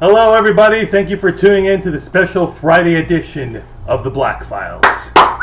Hello, everybody. Thank you for tuning in to the special Friday edition of the Black Files. All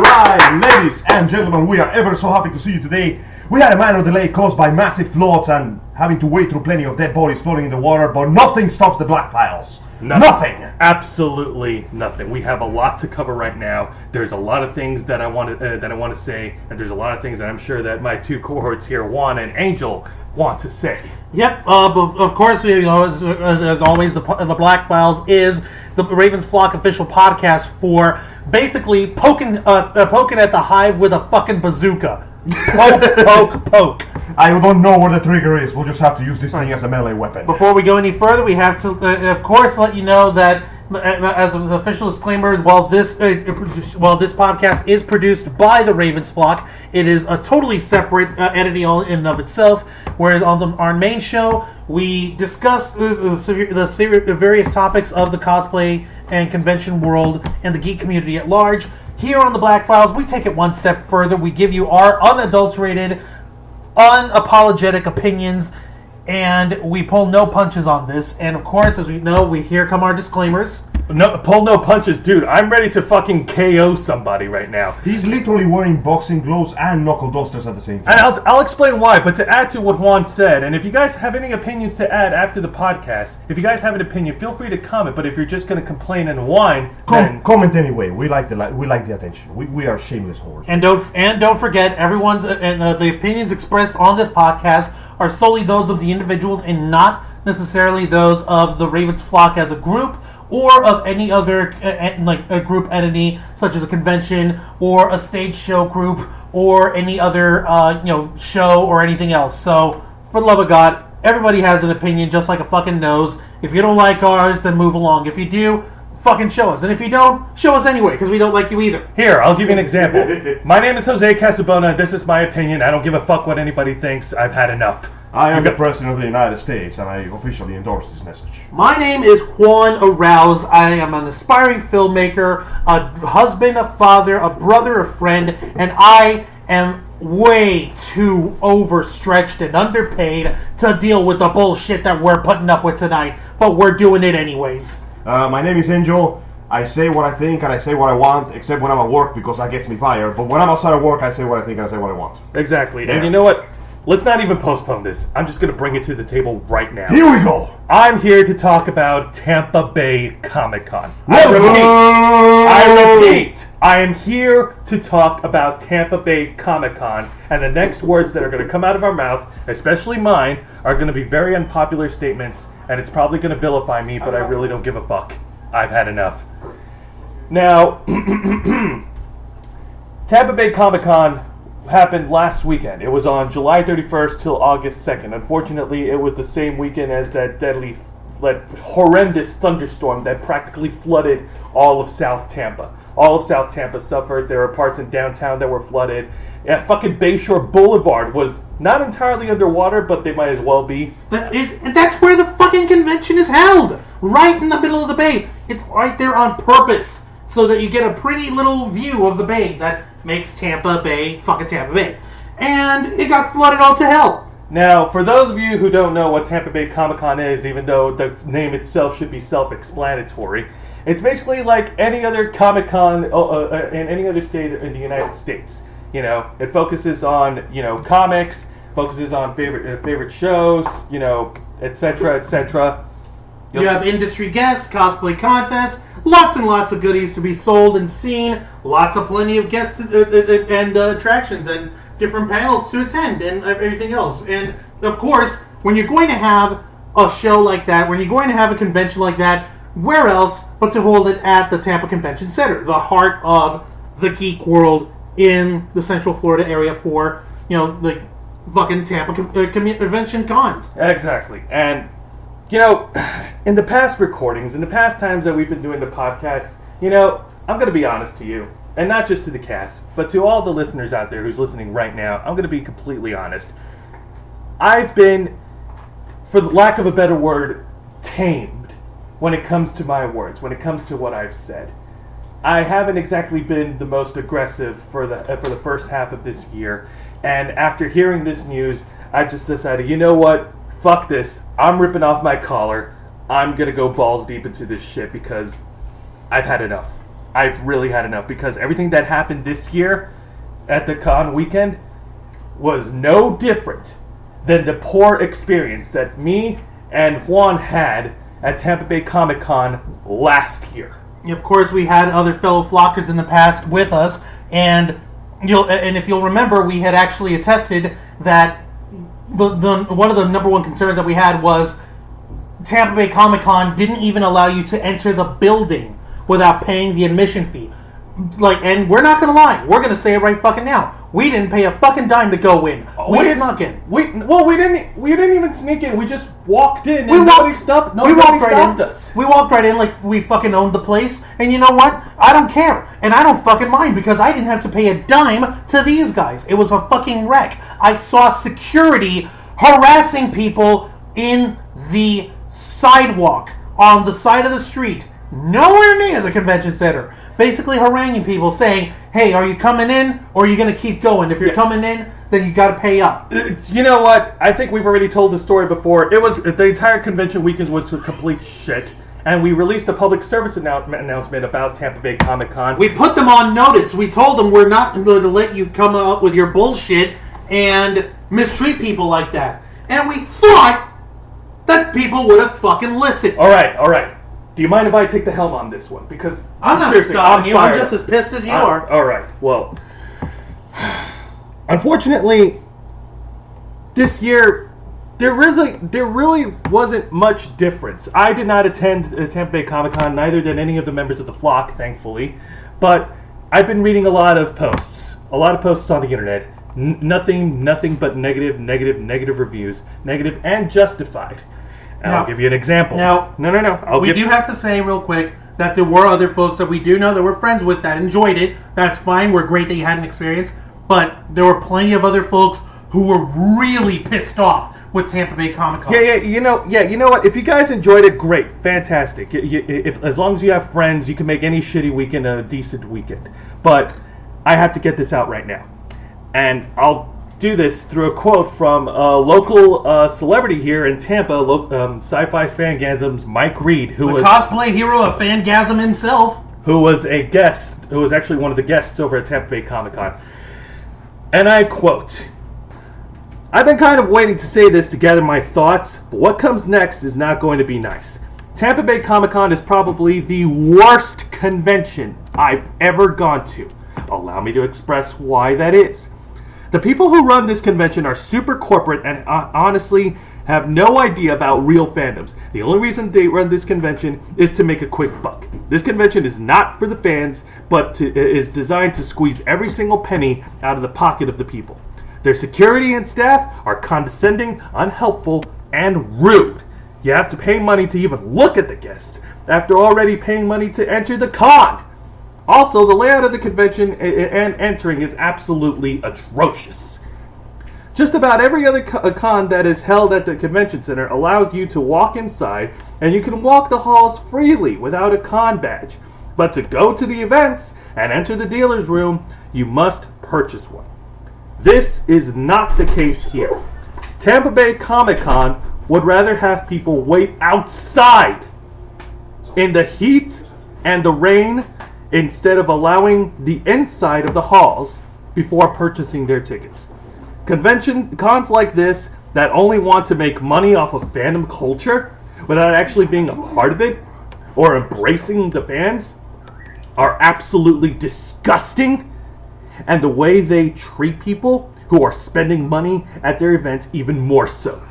right, ladies and gentlemen, we are ever so happy to see you today. We had a minor delay caused by massive floods and having to wade through plenty of dead bodies floating in the water, but nothing stops the Black Files. Nothing. Absolutely nothing. We have a lot to cover right now. There's a lot of things that I want to say, and there's a lot of things that I'm sure that my two cohorts here, Juan and Angel, want to say. Yep. Of course, as always, the Black Files is the Ravens Flock official podcast for basically poking at the hive with a fucking bazooka. Poke. I don't know where the trigger is. We'll just have to use this thing as a melee weapon. Before we go any further, we have to, of course, let you know that, as an official disclaimer, while this podcast is produced by the Ravens Flock, it is a totally separate entity in and of itself. Whereas on our main show, we discuss the various topics of the cosplay and convention world and the geek community at large. Here on the Black Files, we take it one step further. We give you our unadulterated, unapologetic opinions, and we pull no punches on this. And of course, as we know, here come our disclaimers. No, pull no punches, dude. I'm ready to fucking KO somebody right now. He's literally wearing boxing gloves and knuckle dusters at the same time. And I'll explain why, but to add to what Juan said, and if you guys have any opinions to add after the podcast, if you guys have an opinion, feel free to comment, but if you're just going to complain and whine, then... Comment anyway. We like the attention. We are shameless whores. And don't forget, everyone's the opinions expressed on this podcast are solely those of the individuals and not necessarily those of the Ravens Flock as a group, or of any other like a group entity, such as a convention or a stage show group or any other show or anything else. So, for the love of God, everybody has an opinion, just like a fucking nose. If you don't like ours, then move along. If you do, fucking show us. And if you don't, show us anyway, because we don't like you either. Here, I'll give you an example. My name is Jose Casabona, and this is my opinion. I don't give a fuck what anybody thinks. I've had enough. I am the President of the United States, and I officially endorse this message. My name is Juan Arouse. I am an aspiring filmmaker, a husband, a father, a brother, a friend, and I am way too overstretched and underpaid to deal with the bullshit that we're putting up with tonight, but we're doing it anyways. My name is Angel. I say what I think and I say what I want, except when I'm at work because that gets me fired. But when I'm outside of work, I say what I think and I say what I want. Exactly. There. And you know what? Let's not even postpone this. I'm just going to bring it to the table right now. Here we go. I'm here to talk about Tampa Bay Comic-Con. I repeat, I am here to talk about Tampa Bay Comic-Con, and the next words that are going to come out of our mouth, especially mine, are going to be very unpopular statements, and it's probably going to vilify me, but I really don't give a fuck. I've had enough. Now, Tampa Bay Comic-Con happened last weekend. It was on July 31st till August 2nd. Unfortunately, it was the same weekend as that horrendous thunderstorm that practically flooded all of South Tampa. All of South Tampa suffered. There were parts in downtown that were flooded. Fucking Bayshore Boulevard was not entirely underwater, but they might as well be. That's where the fucking convention is held! Right in the middle of the bay. It's right there on purpose, so that you get a pretty little view of the bay that makes Tampa Bay fucking Tampa Bay. And it got flooded all to hell. Now, for those of you who don't know what Tampa Bay Comic-Con is, even though the name itself should be self-explanatory, it's basically like any other Comic-Con in any other state in the United States. You know, it focuses on, comics, focuses on favorite shows, etc., etc. You have industry guests, cosplay contests, lots and lots of goodies to be sold and seen, plenty of guests and attractions and different panels to attend and everything else. And, of course, when you're going to have a show like that, when you're going to have a convention like that, where else but to hold it at the Tampa Convention Center, the heart of the geek world in the Central Florida area for, the fucking Tampa Convention cons. Exactly. And in the past recordings, in the past times that we've been doing the podcast, I'm going to be honest to you, and not just to the cast, but to all the listeners out there who's listening right now, I'm going to be completely honest. I've been, for the lack of a better word, tamed when it comes to my words, when it comes to what I've said. I haven't exactly been the most aggressive for the first half of this year, and after hearing this news, I just decided, you know what? fuck this. I'm ripping off my collar. I'm gonna go balls deep into this shit because I've had enough. I've really had enough because everything that happened this year at the con weekend was no different than the poor experience that me and Juan had at Tampa Bay Comic Con last year. Of course, we had other fellow flockers in the past with us, and if you'll remember, we had actually attested that the one of the number one concerns that we had was Tampa Bay Comic Con didn't even allow you to enter the building without paying the admission fee. And we're not gonna lie, we're gonna say it right fucking now. We didn't pay a fucking dime to go in. We snuck in. We didn't even sneak in. We just walked in and nobody stopped us. We walked right in like we fucking owned the place. And you know what? I don't care. And I don't fucking mind because I didn't have to pay a dime to these guys. It was a fucking wreck. I saw security harassing people in the sidewalk on the side of the street, nowhere near the convention center, basically haranguing people saying, hey, are you coming in or are you going to keep going? If you're coming in, then you got to pay up. You know what? I think we've already told the story before. It was the entire convention weekend was complete shit, and we released a public service announcement about Tampa Bay Comic Con. We put them on notice. We told them we're not going to let you come up with your bullshit and mistreat people like that. And we thought that people would have fucking listened. All right. Do you mind if I take the helm on this one? Because I'm not stopping you. I'm just as pissed as you are. All right. Well, unfortunately, this year there really wasn't much difference. I did not attend Tampa Bay Comic Con. Neither did any of the members of the flock, thankfully. But I've been reading a lot of posts on the internet. Nothing but negative reviews, negative and justified. And I'll give you an example. No. We do have to say real quick that there were other folks that we do know that we're friends with that enjoyed it. That's fine. We're great that you had an experience. But there were plenty of other folks who were really pissed off with Tampa Bay Comic Con. Yeah. You know what? If you guys enjoyed it, great, fantastic. If as long as you have friends, you can make any shitty weekend a decent weekend. But I have to get this out right now, and I'll do this through a quote from a local celebrity here in Tampa, Sci-Fi Fangasm's Mike Reed, who was cosplay hero of Fangasm himself, who was actually one of the guests over at Tampa Bay Comic Con. And I quote, "I've been kind of waiting to say this to gather my thoughts, but what comes next is not going to be nice. Tampa Bay Comic Con is probably the worst convention I've ever gone to. Allow me to express why that is. The people who run this convention are super corporate and honestly have no idea about real fandoms. The only reason they run this convention is to make a quick buck. This convention is not for the fans, but is designed to squeeze every single penny out of the pocket of the people. Their security and staff are condescending, unhelpful, and rude. You have to pay money to even look at the guests, after already paying money to enter the con. Also, the layout of the convention and entering is absolutely atrocious. Just about every other con that is held at the convention center allows you to walk inside, and you can walk the halls freely without a con badge. But to go to the events and enter the dealer's room, you must purchase one. This is not the case here. Tampa Bay Comic Con would rather have people wait outside in the heat and the rain instead of allowing the inside of the halls before purchasing their tickets. Convention cons like this that only want to make money off of fandom culture without actually being a part of it or embracing the fans are absolutely disgusting, and the way they treat people who are spending money at their events even more so.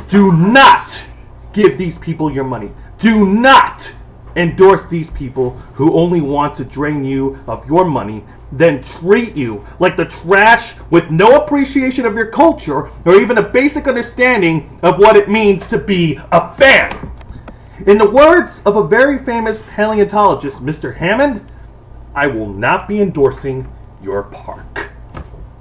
Do not give these people your money. Do not endorse these people who only want to drain you of your money, then treat you like the trash with no appreciation of your culture or even a basic understanding of what it means to be a fan. In the words of a very famous paleontologist, Mr. Hammond, I will not be endorsing your park."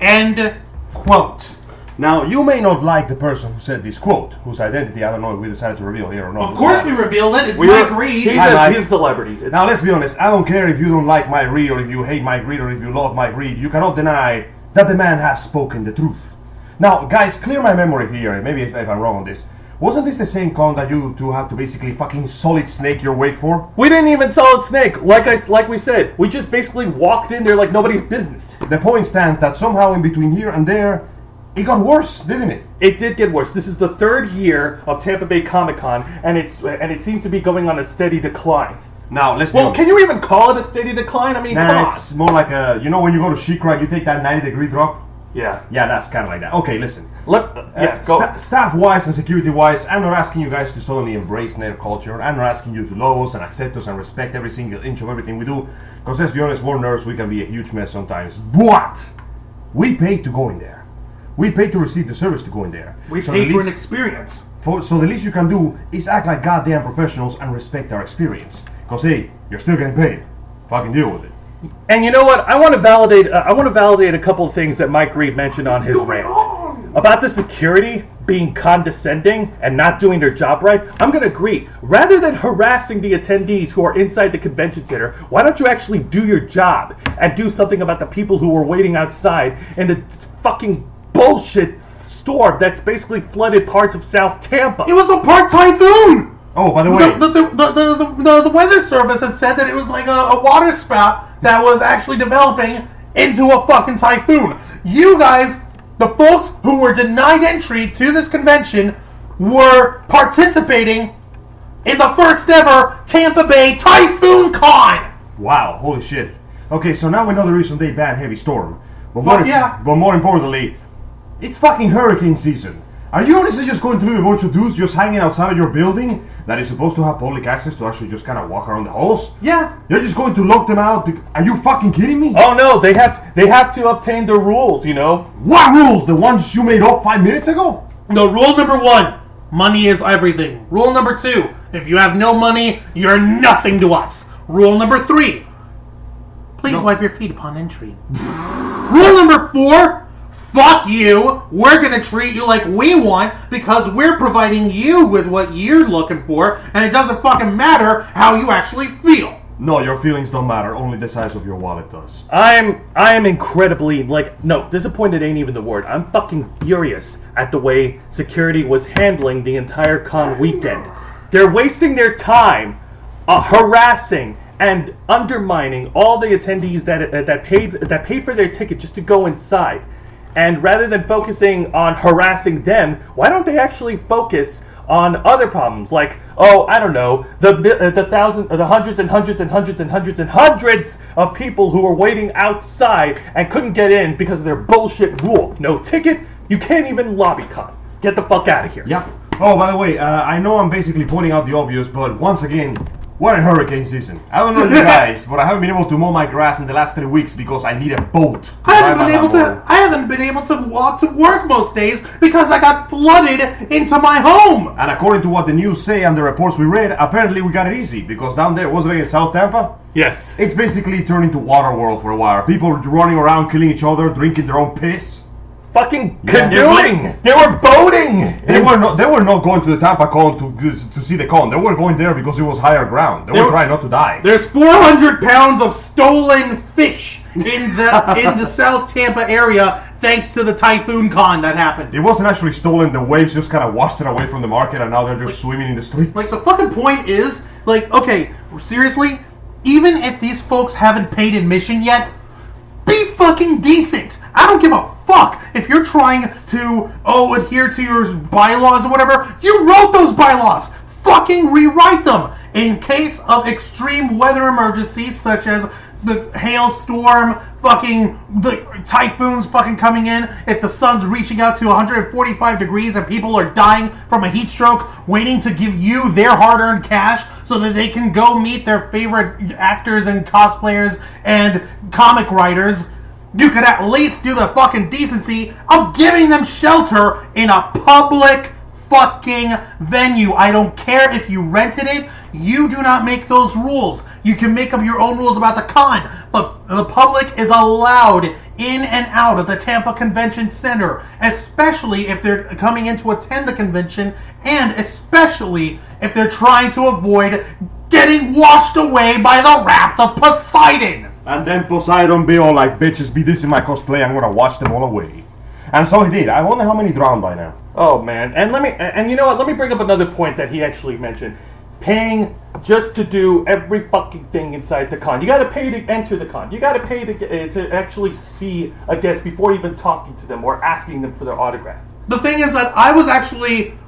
End quote. Now, you may not like the person who said this quote, whose identity I don't know if we decided to reveal here or not. Of course we revealed it. It's Mike Reed. He's a celebrity. Now, let's be honest. I don't care if you don't like Mike Reed or if you hate Mike Reed or if you love Mike Reed. You cannot deny that the man has spoken the truth. Now, guys, clear my memory here. Maybe if I'm wrong on this. Wasn't this the same con that you two had to basically fucking solid snake your way for? We didn't even solid snake. Like we said, we just basically walked in there like nobody's business. The point stands that somehow in between here and there, it got worse, didn't it? It did get worse. This is the third year of Tampa Bay Comic-Con, and it seems to be going on a steady decline. Now, let's be Well, honest. can you even call it a steady decline? I mean, come on. It's more like a, when you go to Shikra, you take that 90-degree drop? Yeah. Yeah, that's kind of like that. Okay, listen. Go. Staff-wise and security-wise, I'm not asking you guys to suddenly embrace nerd culture. I'm not asking you to love us and accept us and respect every single inch of everything we do. Because let's be honest, we're nerds, we can be a huge mess sometimes. But we paid to go in there. We paid to receive the service to go in there. We So paid the for an least- experience. So the least you can do is act like goddamn professionals and respect our experience. Because hey, you're still getting paid. Fucking deal with it. And you know what? I want to validate a couple of things that Mike Reed mentioned on his rant about the security being condescending and not doing their job right. I'm going to agree. Rather than harassing the attendees who are inside the convention center, why don't you actually do your job and do something about the people who were waiting outside in the fucking bullshit storm that's basically flooded parts of South Tampa? It was a part typhoon. Oh, by the way, The weather service had said that it was like a water spout that was actually developing into a fucking typhoon. You guys, the folks who were denied entry to this convention, were participating in the first ever Tampa Bay Typhoon Con. wow, holy shit. Okay, so now we know the reason they banned heavy storm. But Well, yeah. But more importantly, it's fucking hurricane season. Are you honestly just going to leave a bunch of dudes just hanging outside of your building that is supposed to have public access to actually just kind of walk around the halls? Yeah. You're just going to lock them out? Are you fucking kidding me? Oh no, they have to obtain the rules, you know. What rules? The ones you made up 5 minutes ago? No, rule number 1, money is everything. Rule number 2, if you have no money, you're nothing to us. Rule number 3, please wipe your feet upon entry. Rule number 4, fuck you. We're gonna treat you like we want because we're providing you with what you're looking for, and it doesn't fucking matter how you actually feel. No, your feelings don't matter. Only the size of your wallet does. I am incredibly, disappointed ain't even the word. I'm fucking furious at the way security was handling the entire con weekend. They're wasting their time harassing and undermining all the attendees that paid for their ticket just to go inside. And rather than focusing on harassing them, why don't they actually focus on other problems like, the hundreds and hundreds and hundreds and hundreds and hundreds of people who were waiting outside and couldn't get in because of their bullshit rule. No ticket, you can't even lobby con. Get the fuck out of here. Yep. Oh, by the way, I know I'm basically pointing out the obvious, but once again, what a hurricane season. I don't know you guys, but I haven't been able to mow my grass in the last 3 weeks because I need a boat. I haven't been able to walk to work most days because I got flooded into my home. And according to what the news say and the reports we read, apparently we got it easy because down there, wasn't it in South Tampa? Yes. It's basically turned into water world for a while. People running around, killing each other, drinking their own piss. Fucking Yeah, canoeing! They were boating! They were not going to the Tampa con to see the con. They were going there because it was higher ground. They were trying not to die. There's 400 pounds of stolen fish in the South Tampa area thanks to the typhoon con that happened. It wasn't actually stolen. The waves just kind of washed it away from the market, and now they're just swimming in the streets. Like, the fucking point is, okay, seriously, even if these folks haven't paid admission yet, be fucking decent. I don't give a fuck if you're trying to, adhere to your bylaws or whatever. You wrote those bylaws. Fucking rewrite them. In case of extreme weather emergencies, such as the hailstorm, the typhoons fucking coming in, if the sun's reaching out to 145 degrees and people are dying from a heat stroke, waiting to give you their hard-earned cash so that they can go meet their favorite actors and cosplayers and comic writers, you could at least do the fucking decency of giving them shelter in a public fucking venue. I don't care if you rented it. You do not make those rules. You can make up your own rules about the con, but the public is allowed in and out of the Tampa Convention Center, especially if they're coming in to attend the convention, and especially if they're trying to avoid getting washed away by the wrath of Poseidon. And then Poseidon be all like, bitches, be this in my cosplay, I'm gonna wash them all away. And so he did. I wonder how many drowned by now. Oh man, and you know what? Let me bring up another point that he actually mentioned: paying just to do every fucking thing inside the con. You got to pay to enter the con. You got to pay to actually see a guest before even talking to them or asking them for their autograph. The thing is that I was actually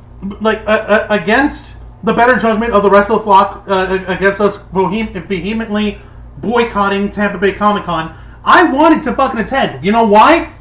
against the better judgment of the rest of the flock, against us vehemently boycotting Tampa Bay Comic Con. I wanted to fucking attend. You know why?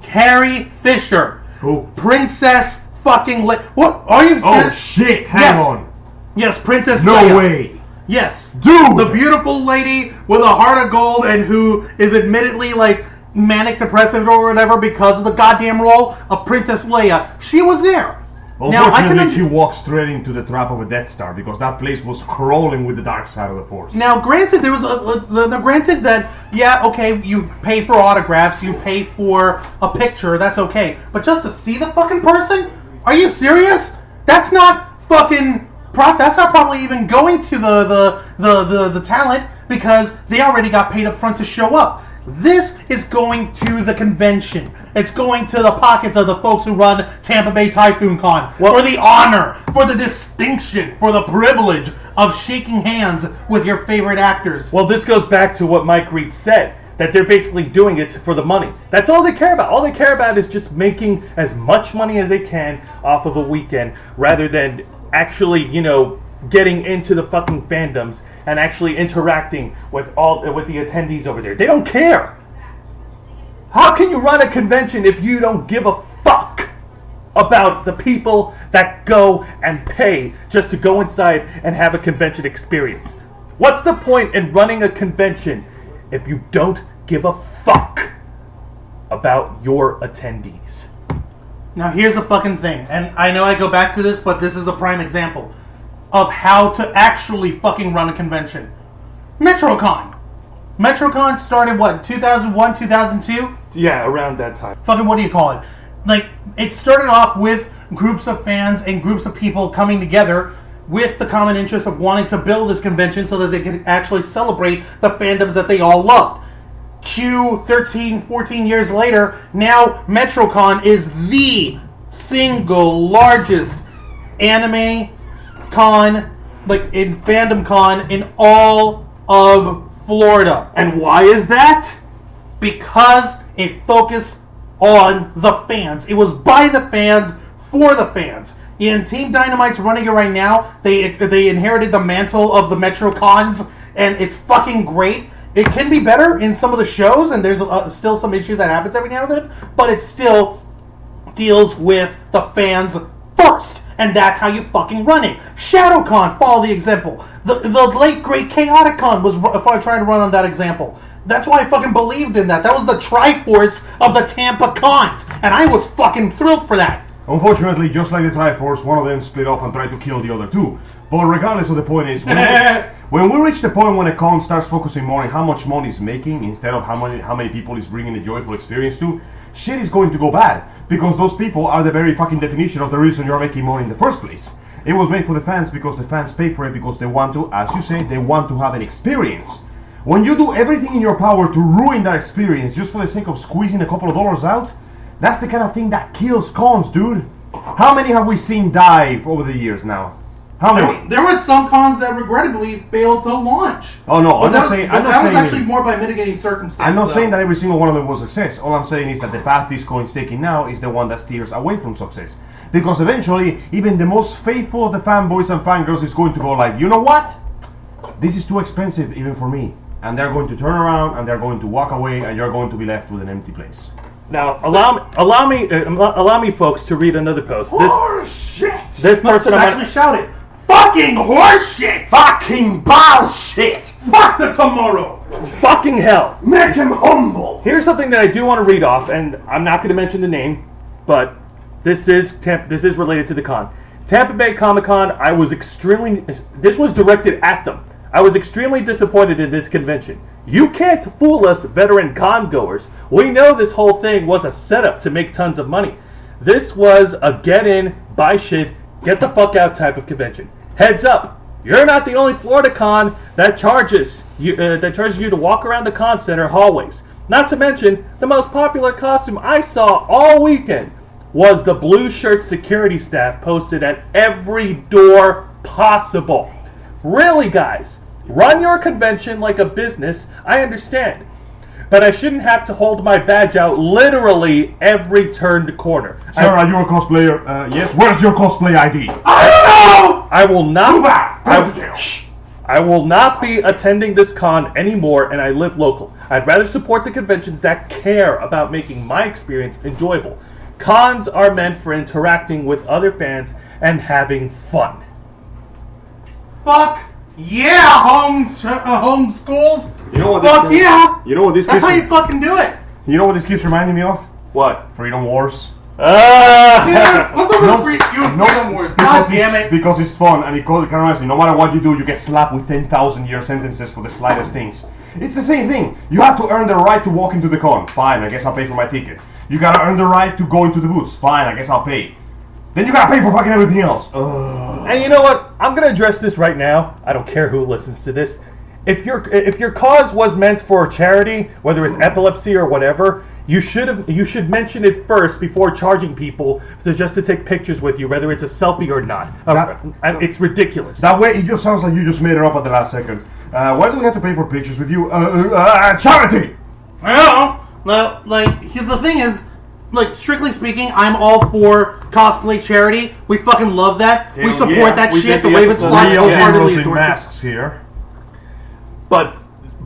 Carrie Fisher. Who? Princess fucking Leia. What? Are you serious? Oh shit, hang on. Yes, Princess No Leia. way. Yes. Dude! The beautiful lady with a heart of gold and who is admittedly like manic depressive or whatever because of the goddamn role of Princess Leia. She was there. Unfortunately, she walked straight into the trap of a Death Star because that place was crawling with the dark side of the Force. Now, granted, there was granted that you pay for autographs, you pay for a picture, that's okay, but just to see the fucking person? Are you serious? That's not fucking. That's not probably even going to the talent because they already got paid up front to show up. This is going to the convention. It's going to the pockets of the folks who run Tampa Bay Typhoon Con for the honor, for the distinction, for the privilege of shaking hands with your favorite actors. Well, this goes back to what Mike Reed said, that they're basically doing it for the money. That's all they care about. All they care about is just making as much money as they can off of a weekend rather than actually, getting into the fucking fandoms and actually interacting with the attendees over there. They don't care. How can you run a convention if you don't give a fuck about the people that go and pay just to go inside and have a convention experience? What's the point in running a convention if you don't give a fuck about your attendees? Now here's the fucking thing, and I know I go back to this, but this is a prime example of how to actually fucking run a convention. MetroCon. MetroCon started, 2001, 2002? Yeah, around that time. Fucking what do you call it? Like, it started off with groups of fans and groups of people coming together with the common interest of wanting to build this convention so that they could actually celebrate the fandoms that they all loved. 13, 14 years later, now MetroCon is the single largest anime con, in fandom con in all of Florida. And why is that? Because it focused on the fans. It was by the fans, for the fans. And Team Dynamite's running it right now. They inherited the mantle of the MetroCons, and it's fucking great. It can be better in some of the shows, and there's still some issues that happens every now and then, but it still deals with the fans first. And that's how you fucking run it. ShadowCon, follow the example. The late great ChaoticCon was if I tried to run on that example. That's why I fucking believed in that. That was the Triforce of the Tampa Cons. And I was fucking thrilled for that. Unfortunately, just like the Triforce, one of them split off and tried to kill the other two. But regardless of the point is, when we reach the point when a con starts focusing more on how much money it's making instead of how many people it's bringing a joyful experience to, shit is going to go bad. Because those people are the very fucking definition of the reason you're making money in the first place. It was made for the fans because the fans pay for it because they want to, as you say, they want to have an experience. When you do everything in your power to ruin that experience just for the sake of squeezing a couple of dollars out, that's the kind of thing that kills cons, dude. How many have we seen die over the years now? How many? There were some cons that regrettably failed to launch. Oh no, I'm not saying that was actually more by mitigating circumstances. I'm not saying that every single one of them was a success. All I'm saying is that the path this coin is taking now is the one that steers away from success. Because eventually, even the most faithful of the fanboys and fangirls is going to go like, you know what? This is too expensive even for me. And they're going to turn around and they're going to walk away and you're going to be left with an empty place. Now, allow me, folks, to read another post. Horseshit! This person actually shouted, "Fucking horseshit! Fucking bullshit! Fuck the tomorrow! Fucking hell! Make him humble!" Here's something that I do want to read off, and I'm not going to mention the name, but this is related to the con. Tampa Bay Comic Con. This was directed at them. I was extremely disappointed in this convention. You can't fool us veteran con goers. We know this whole thing was a setup to make tons of money. This was a get in, buy shit, get the fuck out type of convention. Heads up, you're not the only Florida con that charges you to walk around the con center hallways. Not to mention, the most popular costume I saw all weekend was the blue shirt security staff posted at every door possible. Really, guys, run your convention like a business, I understand. But I shouldn't have to hold my badge out literally every turned corner. Sir, are you a cosplayer? Yes. Where's your cosplay ID? I will not. Go back. Go to jail. I will not be attending this con anymore, and I live local. I'd rather support the conventions that care about making my experience enjoyable. Cons are meant for interacting with other fans and having fun. Fuck yeah, home schools. You know what? Fuck yeah. You know what this? That's how you fucking do it. You know what this keeps reminding me of? What? Freedom Wars. Yeah, what's up with Freedom Wars? God damn it. Because it's fun and it kind of reminds me, no matter what you do, you get slapped with 10,000 year sentences for the slightest things. It's the same thing. You have to earn the right to walk into the con. Fine, I guess I'll pay for my ticket. You gotta earn the right to go into the booths. Fine, I guess I'll pay. Then you gotta pay for fucking everything else. And you know what? I'm gonna address this right now. I don't care who listens to this. If your cause was meant for charity, whether it's epilepsy or whatever, you should mention it first before charging people just to take pictures with you, whether it's a selfie or not. It's ridiculous. That way, it just sounds like you just made it up at the last second. Why do we have to pay for pictures with you? Charity! I don't know. The thing is, strictly speaking, I'm all for cosplay charity. We fucking love that. We support that shit. The Ravens Flock wholeheartedly endorses masks here. But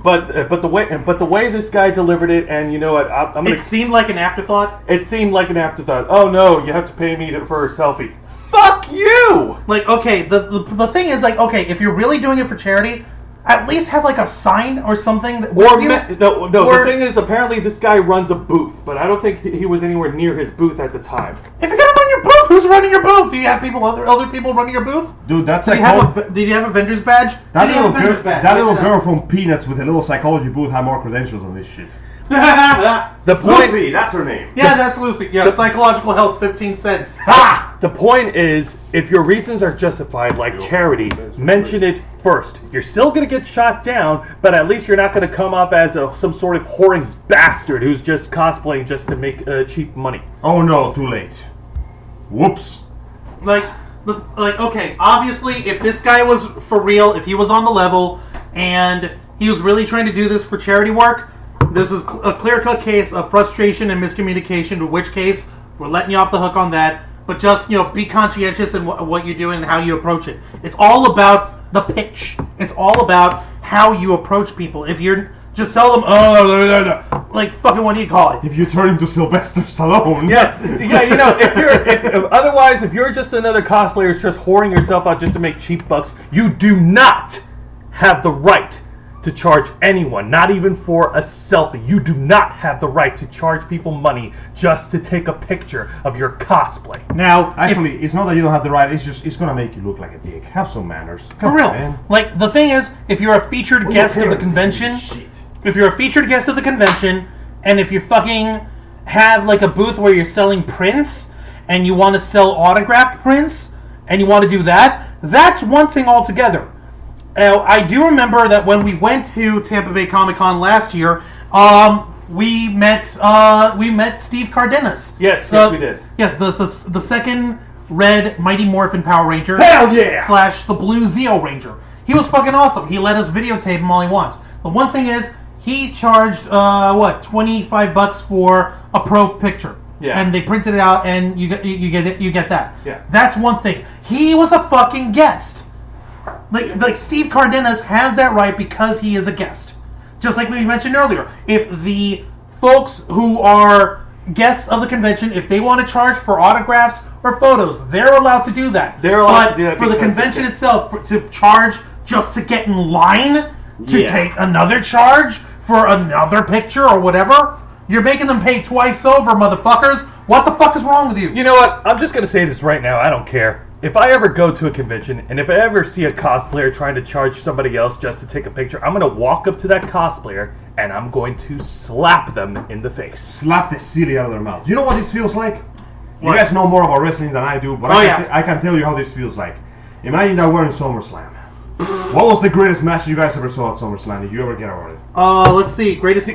the way this guy delivered it, and you know what, it seemed like an afterthought. It seemed like an afterthought. Oh no, you have to pay me for a selfie. Fuck you! Okay, the thing is, if you're really doing it for charity, at least have a sign or something. The thing is, apparently this guy runs a booth, but I don't think he was anywhere near his booth at the time. If you're gonna run your booth, who's running your booth? Do you have other people running your booth? Dude, that's did you have a vendor's badge? That little girl from Peanuts with a little psychology booth had more credentials on this shit. The point, Lucy, that's her name. Yeah, that's Lucy. Yeah, psychological help, 15 cents. Ha! The point is, if your reasons are justified, like charity, mention it first. You're still going to get shot down, but at least you're not going to come off as some sort of whoring bastard who's just cosplaying just to make cheap money. Oh no, too late. Whoops. Okay, obviously, if this guy was for real, if he was on the level, and he was really trying to do this for charity work, this is a clear-cut case of frustration and miscommunication, in which case, we're letting you off the hook on that. But just, be conscientious in what you're doing and how you approach it. It's all about the pitch. It's all about how you approach people. If you're just tell them, fucking what do you call it? If you turn into Sylvester Stallone. Yes, yeah, if you're just another cosplayer who's just whoring yourself out just to make cheap bucks, you do not have the right to charge anyone, not even for a selfie. You do not have the right to charge people money just to take a picture of your cosplay. Now, actually, it's not that you don't have the right, it's gonna make you look like a dick. Have some manners. For real. Man. The thing is, if you're a featured guest of the convention, and if you fucking have a booth where you're selling prints, and you want to sell autographed prints, and you want to do that, that's one thing altogether. I do remember that when we went to Tampa Bay Comic Con last year, we met Steve Cardenas. Yes, we did. Yes, the second Red Mighty Morphin Power Ranger. Hell yeah! / the Blue Zeo Ranger. He was fucking awesome. He let us videotape him all he wants. The one thing is, he charged $25 for a pro picture. Yeah. And they printed it out, and you get that. Yeah. That's one thing. He was a fucking guest. Like Steve Cardenas has that right because he is a guest. Just like we mentioned earlier, if the folks who are guests of the convention, if they want to charge for autographs or photos, they're allowed to do that. They're allowed to do that for the convention itself, to charge just to get in line to take another charge for another picture or whatever, you're making them pay twice over, motherfuckers. What the fuck is wrong with you? You know what? I'm just going to say this right now. I don't care. If I ever go to a convention, and if I ever see a cosplayer trying to charge somebody else just to take a picture, I'm going to walk up to that cosplayer, and I'm going to slap them in the face. Slap the silly out of their mouth. Do you know what this feels like? You guys know more about wrestling than I do, but I can tell you how this feels like. Imagine that we're in SummerSlam. What was the greatest match you guys ever saw at SummerSlam? Did you ever get about it? Let's see. Greatest...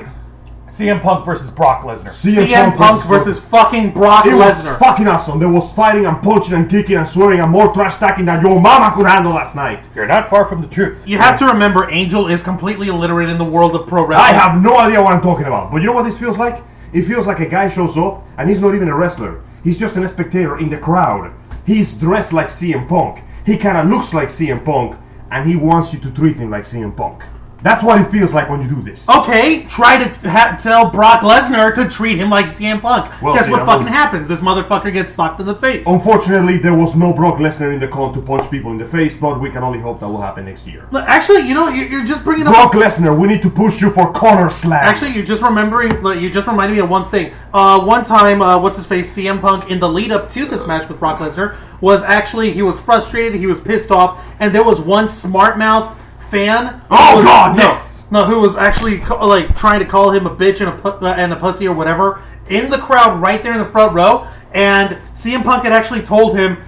CM Punk versus Brock Lesnar. CM Punk versus fucking Brock It was Lesnar. fucking awesome. There was fighting and punching and kicking and swearing and more trash talking than your mama could handle last night. You're not far from the truth. You have to remember, Angel is completely illiterate in the world of pro wrestling. I have no idea what I'm talking about. But you know what this feels like? It feels like a guy shows up and he's not even a wrestler. He's just a spectator in the crowd. He's dressed like CM Punk. He kind of looks like CM Punk and he wants you to treat him like CM Punk. That's what it feels like when you do this. Okay, try to tell Brock Lesnar to treat him like CM Punk. Well, Guess see, what I fucking mean- happens? This motherfucker gets socked in the face. Unfortunately, there was no Brock Lesnar in the con to punch people in the face, but we can only hope that will happen next year. Look, actually, you know, you're just bringing up... Brock Lesnar, we need to push you for corner slam. Actually, you're just remembering. Like, you just reminded me of one thing. One time, what's his face, CM Punk, in the lead up to this match with Brock Lesnar, was actually he was frustrated, he was pissed off, and there was one smart mouth fan. Oh, who was- God, no, yes! No, who was actually like trying to call him a bitch and a pussy or whatever in the crowd right there in the front row, and CM Punk had actually told him,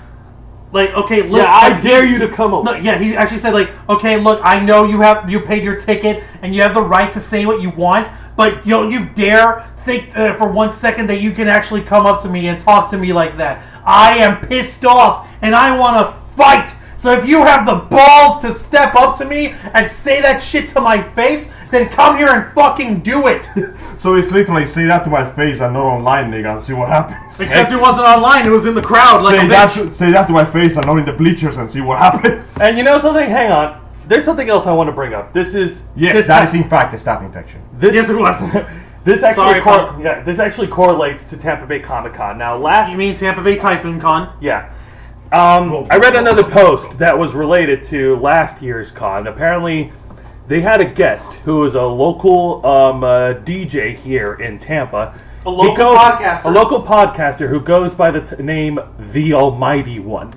like, okay, listen, Yeah, I dare you to come over. No, yeah, he actually said, like, okay, look, I know you paid your ticket and you have the right to say what you want, but you dare think for 1 second that you can actually come up to me and talk to me like that. I am pissed off and I want to fight. So if you have the balls to step up to me and say that shit to my face, then come here and fucking do it. So it's literally say that to my face and not online, nigga, and see what happens. Except it wasn't online, it was in the crowd like Say that to my face and not in the bleachers and see what happens. And you know something? Hang on. There's something else I want to bring up. This is... Yes, that is in fact a staph infection. Yes, it was. This actually Sorry, this actually correlates to Tampa Bay Comic-Con. Now, You mean Tampa Bay Typhoon Con? Yeah. I read another post that was related to last year's con. Apparently, they had a guest who was a local DJ here in Tampa. A local podcaster. A local podcaster who goes by the name The Almighty One.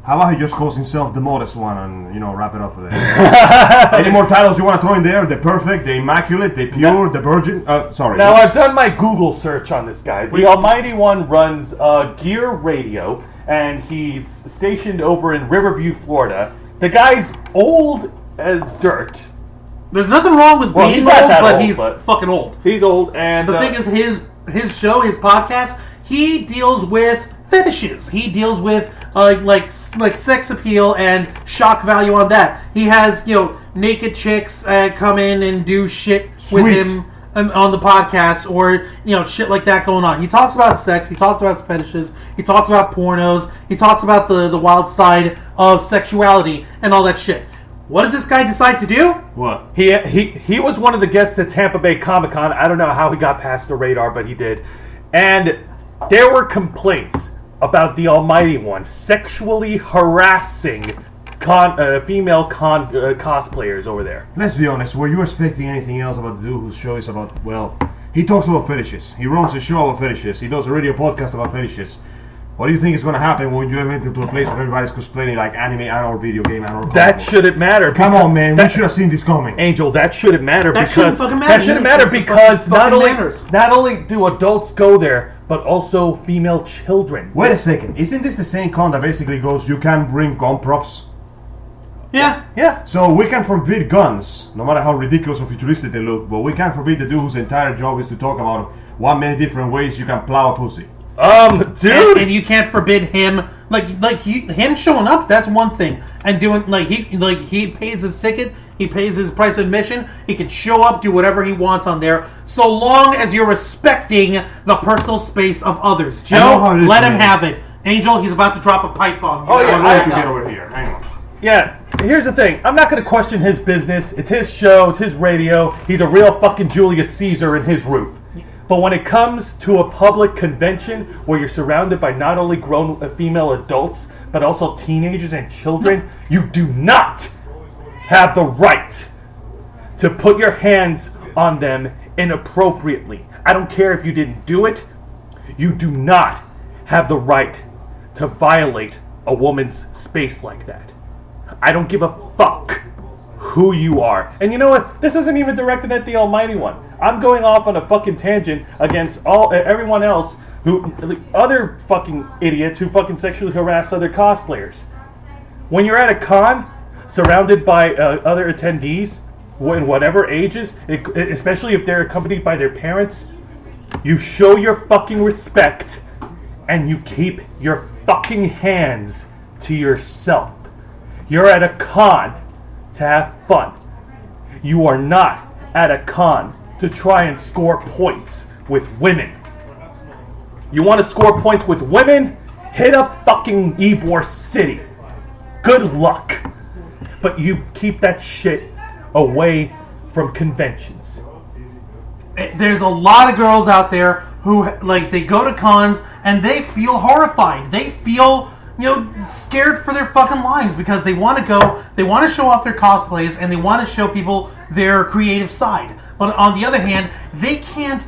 How about he just calls himself the modest one and, wrap it up with it? Any more titles you want to throw in there? The perfect, the immaculate, the pure, the virgin? Sorry. Now, I've done my Google search on this guy. The Almighty One runs Gear Radio, and he's stationed over in Riverview, Florida. The guy's old as dirt. There's nothing wrong with Well, being he's not old, that but old, he's but- fucking old. He's old, and... The thing is, his show, his podcast, he deals with fetishes. He deals with like sex appeal and shock value on that. He has naked chicks come in and do shit with Sweet. him on the podcast, or shit like that going on. He talks about sex. He talks about fetishes. He talks about pornos. He talks about the wild side of sexuality and all that shit. What does this guy decide to do? What? He was one of the guests at Tampa Bay Comic-Con. I don't know how he got past the radar, but he did. And there were complaints about the Almighty One sexually harassing female cosplayers over there. Let's be honest, were you expecting anything else about the dude whose show is about, he talks about fetishes. He runs a show about fetishes. He does a radio podcast about fetishes. What do you think is going to happen when you enter to a place where everybody's cosplaying like anime and/or video game and/or That shouldn't matter. Come on, man. We should have seen this coming. Angel, that shouldn't matter That because shouldn't fucking matter. that shouldn't Yeah, matter it because fucking matters. not only do adults go there, but also female children. Wait a second. Isn't this the same con that basically goes, you can't bring gun props? Yeah. Yeah. So we can forbid guns, no matter how ridiculous or futuristic they look, but we can't forbid the dude whose entire job is to talk about many different ways you can plow a pussy. Dude. And you can't forbid him him showing up. That's one thing, and doing he pays his ticket, he pays his price of admission. He can show up, do whatever he wants on there, so long as you're respecting the personal space of others. I know how Joe, it is, let him man. have it. Angel, he's about to drop a pipe bomb. Oh, yeah, I'd I like to know. get over here. Hang on. Yeah, here's the thing. I'm not going to question his business. It's his show. It's his radio. He's a real fucking Julius Caesar in his roof. But when it comes to a public convention where you're surrounded by not only grown female adults, but also teenagers and children, you do not have the right to put your hands on them inappropriately. I don't care if you didn't do it. You do not have the right to violate a woman's space like that. I don't give a fuck who you are. And you know what? This isn't even directed at the Almighty One. I'm going off on a fucking tangent against everyone else other fucking idiots who fucking sexually harass other cosplayers. When you're at a con, surrounded by other attendees, in whatever ages, especially if they're accompanied by their parents, you show your fucking respect and you keep your fucking hands to yourself. You're at a con to have fun. You are not at a con to try and score points with women. You want to score points with women? Hit up fucking Ybor City. Good luck. But you keep that shit away from conventions. There's a lot of girls out there who, like, they go to cons and they feel horrified. They feel, scared for their fucking lives because they want to go, they want to show off their cosplays and they want to show people their creative side. But on the other hand, they can't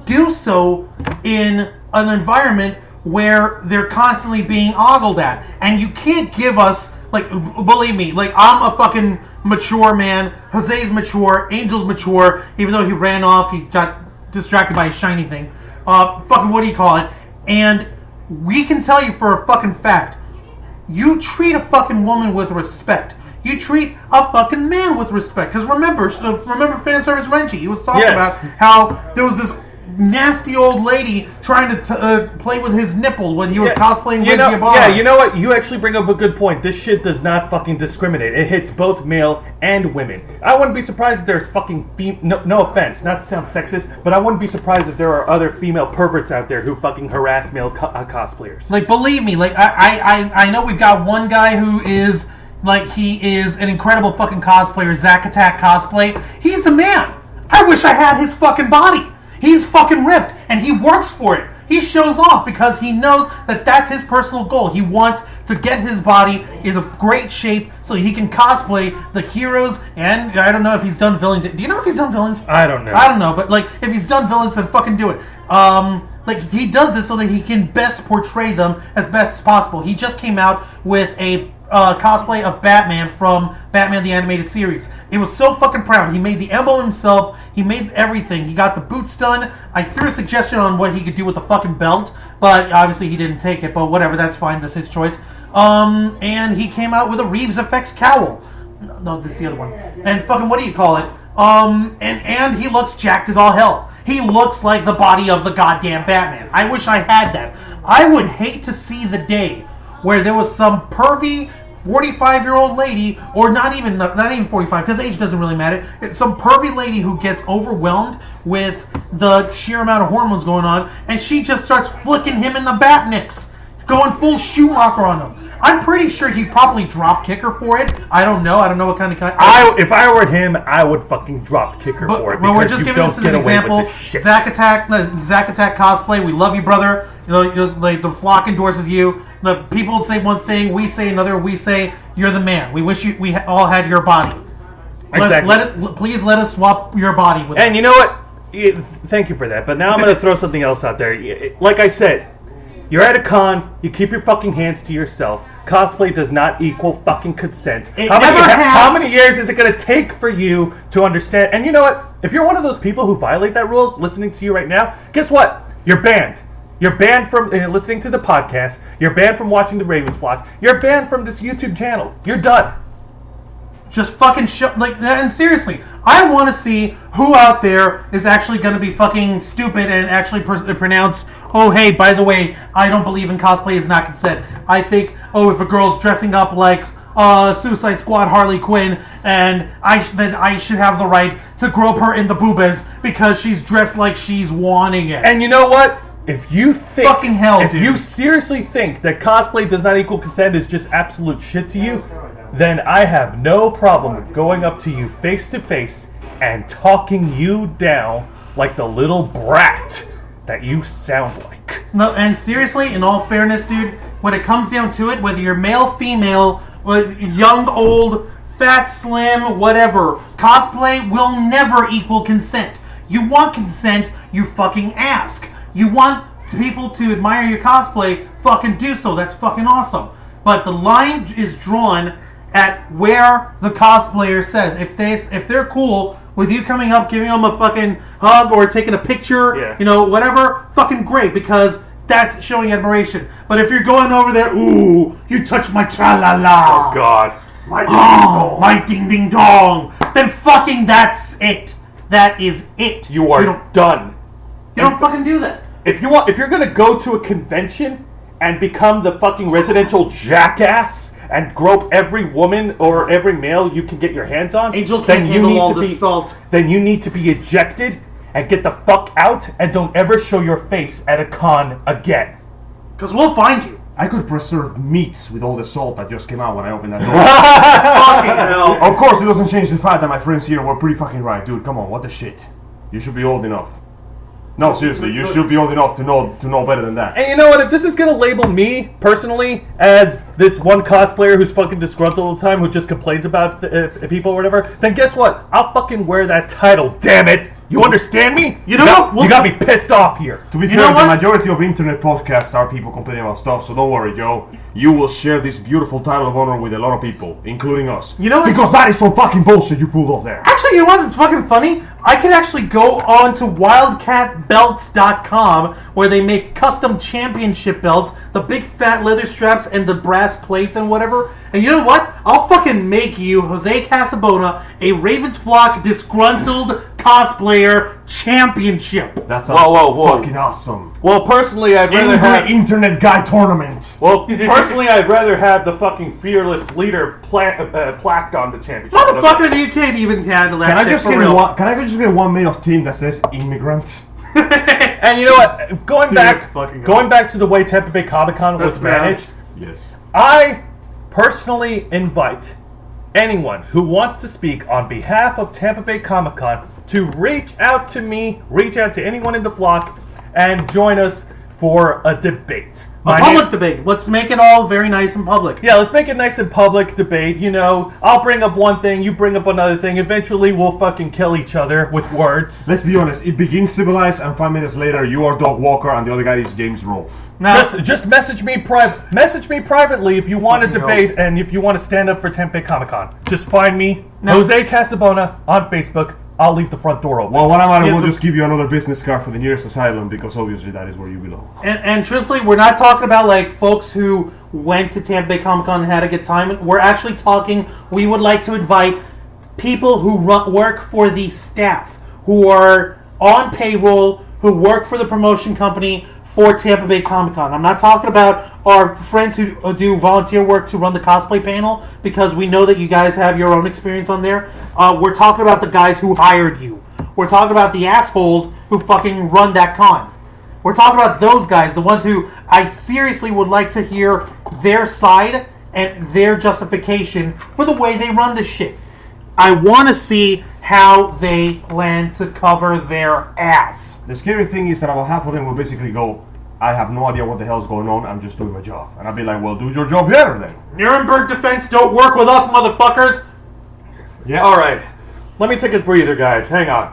do so in an environment where they're constantly being ogled at. And you can't give us, like, believe me, like, I'm a fucking mature man. Jose's mature. Angel's mature. Even though he ran off, he got distracted by a shiny thing. Fucking, what do you call it? And we can tell you for a fucking fact, you treat a fucking woman with respect. You treat a fucking man with respect. Because remember Fanservice Renchi, he was talking about how there was this nasty old lady trying to play with his nipple when he was cosplaying Reggie Ibarra. Yeah, you know what? You actually bring up a good point. This shit does not fucking discriminate. It hits both male and women. I wouldn't be surprised if there's fucking no offense, not to sound sexist, but I wouldn't be surprised if there are other female perverts out there who fucking harass male cosplayers. Like, believe me, like, I know we've got one guy who is, like, he is an incredible fucking cosplayer, Zack Attack Cosplay. He's the man. I wish I had his fucking body. He's fucking ripped, and he works for it. He shows off because he knows that that's his personal goal. He wants to get his body in a great shape so he can cosplay the heroes, and I don't know if he's done villains. Do you know if he's done villains? I don't know. I don't know, but, like, if he's done villains, then fucking do it. Like, he does this so that he can best portray them as best as possible. He just came out with a cosplay of Batman from Batman the Animated Series. It was so fucking proud. He made the emblem himself. He made everything. He got the boots done. I threw a suggestion on what he could do with the fucking belt, but obviously he didn't take it, but whatever, that's fine. That's his choice. And he came out with a Reeves Effects cowl. No, this is the other one. And fucking, what do you call it? And he looks jacked as all hell. He looks like the body of the goddamn Batman. I wish I had that. I would hate to see the day where there was some pervy 45-year-old lady, or not even 45, because age doesn't really matter. It's some pervy lady who gets overwhelmed with the sheer amount of hormones going on, and she just starts flicking him in the bat nips, going full Schumacher on him. I'm pretty sure he'd probably drop kick her for it. I don't know what kind of if I were him, I would fucking drop kick her for it. But we're just giving this as an example. Zack Attack Cosplay, we love you, brother. Like, the flock endorses you. The people say one thing, we say another. We say you're the man. We wish we all had your body. Exactly. Please let us swap your body with us. And you know what? Thank you for that. But now I'm going to throw something else out there. Like I said, you're at a con. You keep your fucking hands to yourself. Cosplay does not equal fucking consent. How many years is it going to take for you to understand? And you know what? If you're one of those people who violate that rules, listening to you right now, guess what? You're banned. You're banned from listening to the podcast. You're banned from watching the Ravens Flock. You're banned from this YouTube channel. You're done. Just fucking and seriously, I want to see who out there is actually going to be fucking stupid and actually pronounce, oh, hey, by the way, I don't believe in cosplay is not consent. I think, if a girl's dressing up like Suicide Squad Harley Quinn, and then I should have the right to grope her in the boobas because she's dressed like she's wanting it. And you know what? If you think, fucking hell, dude. You seriously think that cosplay does not equal consent is just absolute shit to you, then I have no problem with going up to you face to face and talking you down like the little brat that you sound like. No, and seriously, in all fairness, dude, when it comes down to it, whether you're male, female, young, old, fat, slim, whatever, cosplay will never equal consent. You want consent, you fucking ask. You want people to admire your cosplay, fucking do so. That's fucking awesome. But the line is drawn at where the cosplayer says. If they're cool with you coming up, giving them a fucking hug or taking a picture, whatever, fucking great, because that's showing admiration. But if you're going over there, ooh, you touch my tra-la-la. Oh, God. My ding-ding-dong. then fucking that's it. That is it. You are done. You don't fucking do that. If you're gonna go to a convention and become the fucking residential jackass and grope every woman or every male you can get your hands on, Angel can't handle all the salt. Then you need to be ejected and get the fuck out and don't ever show your face at a con again. Because we'll find you. I could preserve meats with all the salt that just came out when I opened that door. Fucking hell. Of course, it doesn't change the fact that my friends here were pretty fucking right. Dude, come on, what the shit? You should be old enough. No, seriously, you should be old enough to know better than that. And you know what? If this is gonna label me personally as this one cosplayer who's fucking disgruntled all the time, who just complains about people or whatever, then guess what? I'll fucking wear that title. Damn it! You understand me? You know what? You got me pissed off here. To be fair, the majority of internet podcasts are people complaining about stuff, so don't worry, Joe. You will share this beautiful title of honor with a lot of people, including us. You know what? Because that is some fucking bullshit you pulled off there. Actually, you know what? It's fucking funny. I could actually go on to wildcatbelts.com where they make custom championship belts, the big fat leather straps and the brass plates and whatever. And you know what? I'll fucking make you, Jose Casabona, a Ravens Flock disgruntled cosplayer championship. That sounds fucking awesome. Well, personally, I'd rather have internet guy tournament. Well, personally, I'd rather have the fucking fearless leader plaqued on the championship. Motherfucker, you can't even handle that Can I shit just for get real. can I just get one made of tin that says immigrant? And you know what? Going back to the way Tampa Bay Comic-Con was managed, Yes. I personally invite anyone who wants to speak on behalf of Tampa Bay Comic-Con to reach out to me, reach out to anyone in the flock, and join us for a debate. A public debate. Let's make it all very nice and public. Yeah, let's make it nice and public debate. You know, I'll bring up one thing, you bring up another thing. Eventually, we'll fucking kill each other with words. Let's be honest. It begins civilized, and 5 minutes later, you are Doug Walker, and the other guy is James Rolfe. Now, Just message me privately if you want to debate and if you want to stand up for Tampa Bay Comic-Con. Just find me, Jose Casabona, on Facebook. I'll leave the front door open. Well, what I might as well just give you another business card for the nearest asylum, because obviously that is where you belong. and truthfully, we're not talking about like folks who went to Tampa Bay Comic Con and had a good time. We're actually talking. We would like to invite people who work for the staff, who are on payroll, who work for the promotion company for Tampa Bay Comic Con. I'm not talking about our friends who do volunteer work to run the cosplay panel, because we know that you guys have your own experience on there. We're talking about the guys who hired you. We're talking about the assholes who fucking run that con. We're talking about those guys, the ones who I seriously would like to hear their side and their justification for the way they run this shit. I want to see how they plan to cover their ass. The scary thing is that about half of them will basically go, I have no idea what the hell's going on, I'm just doing my job. And I'll be like, well, do your job better then. Nuremberg Defense don't work with us, motherfuckers. Yeah. All right. Let me take a breather, guys. Hang on.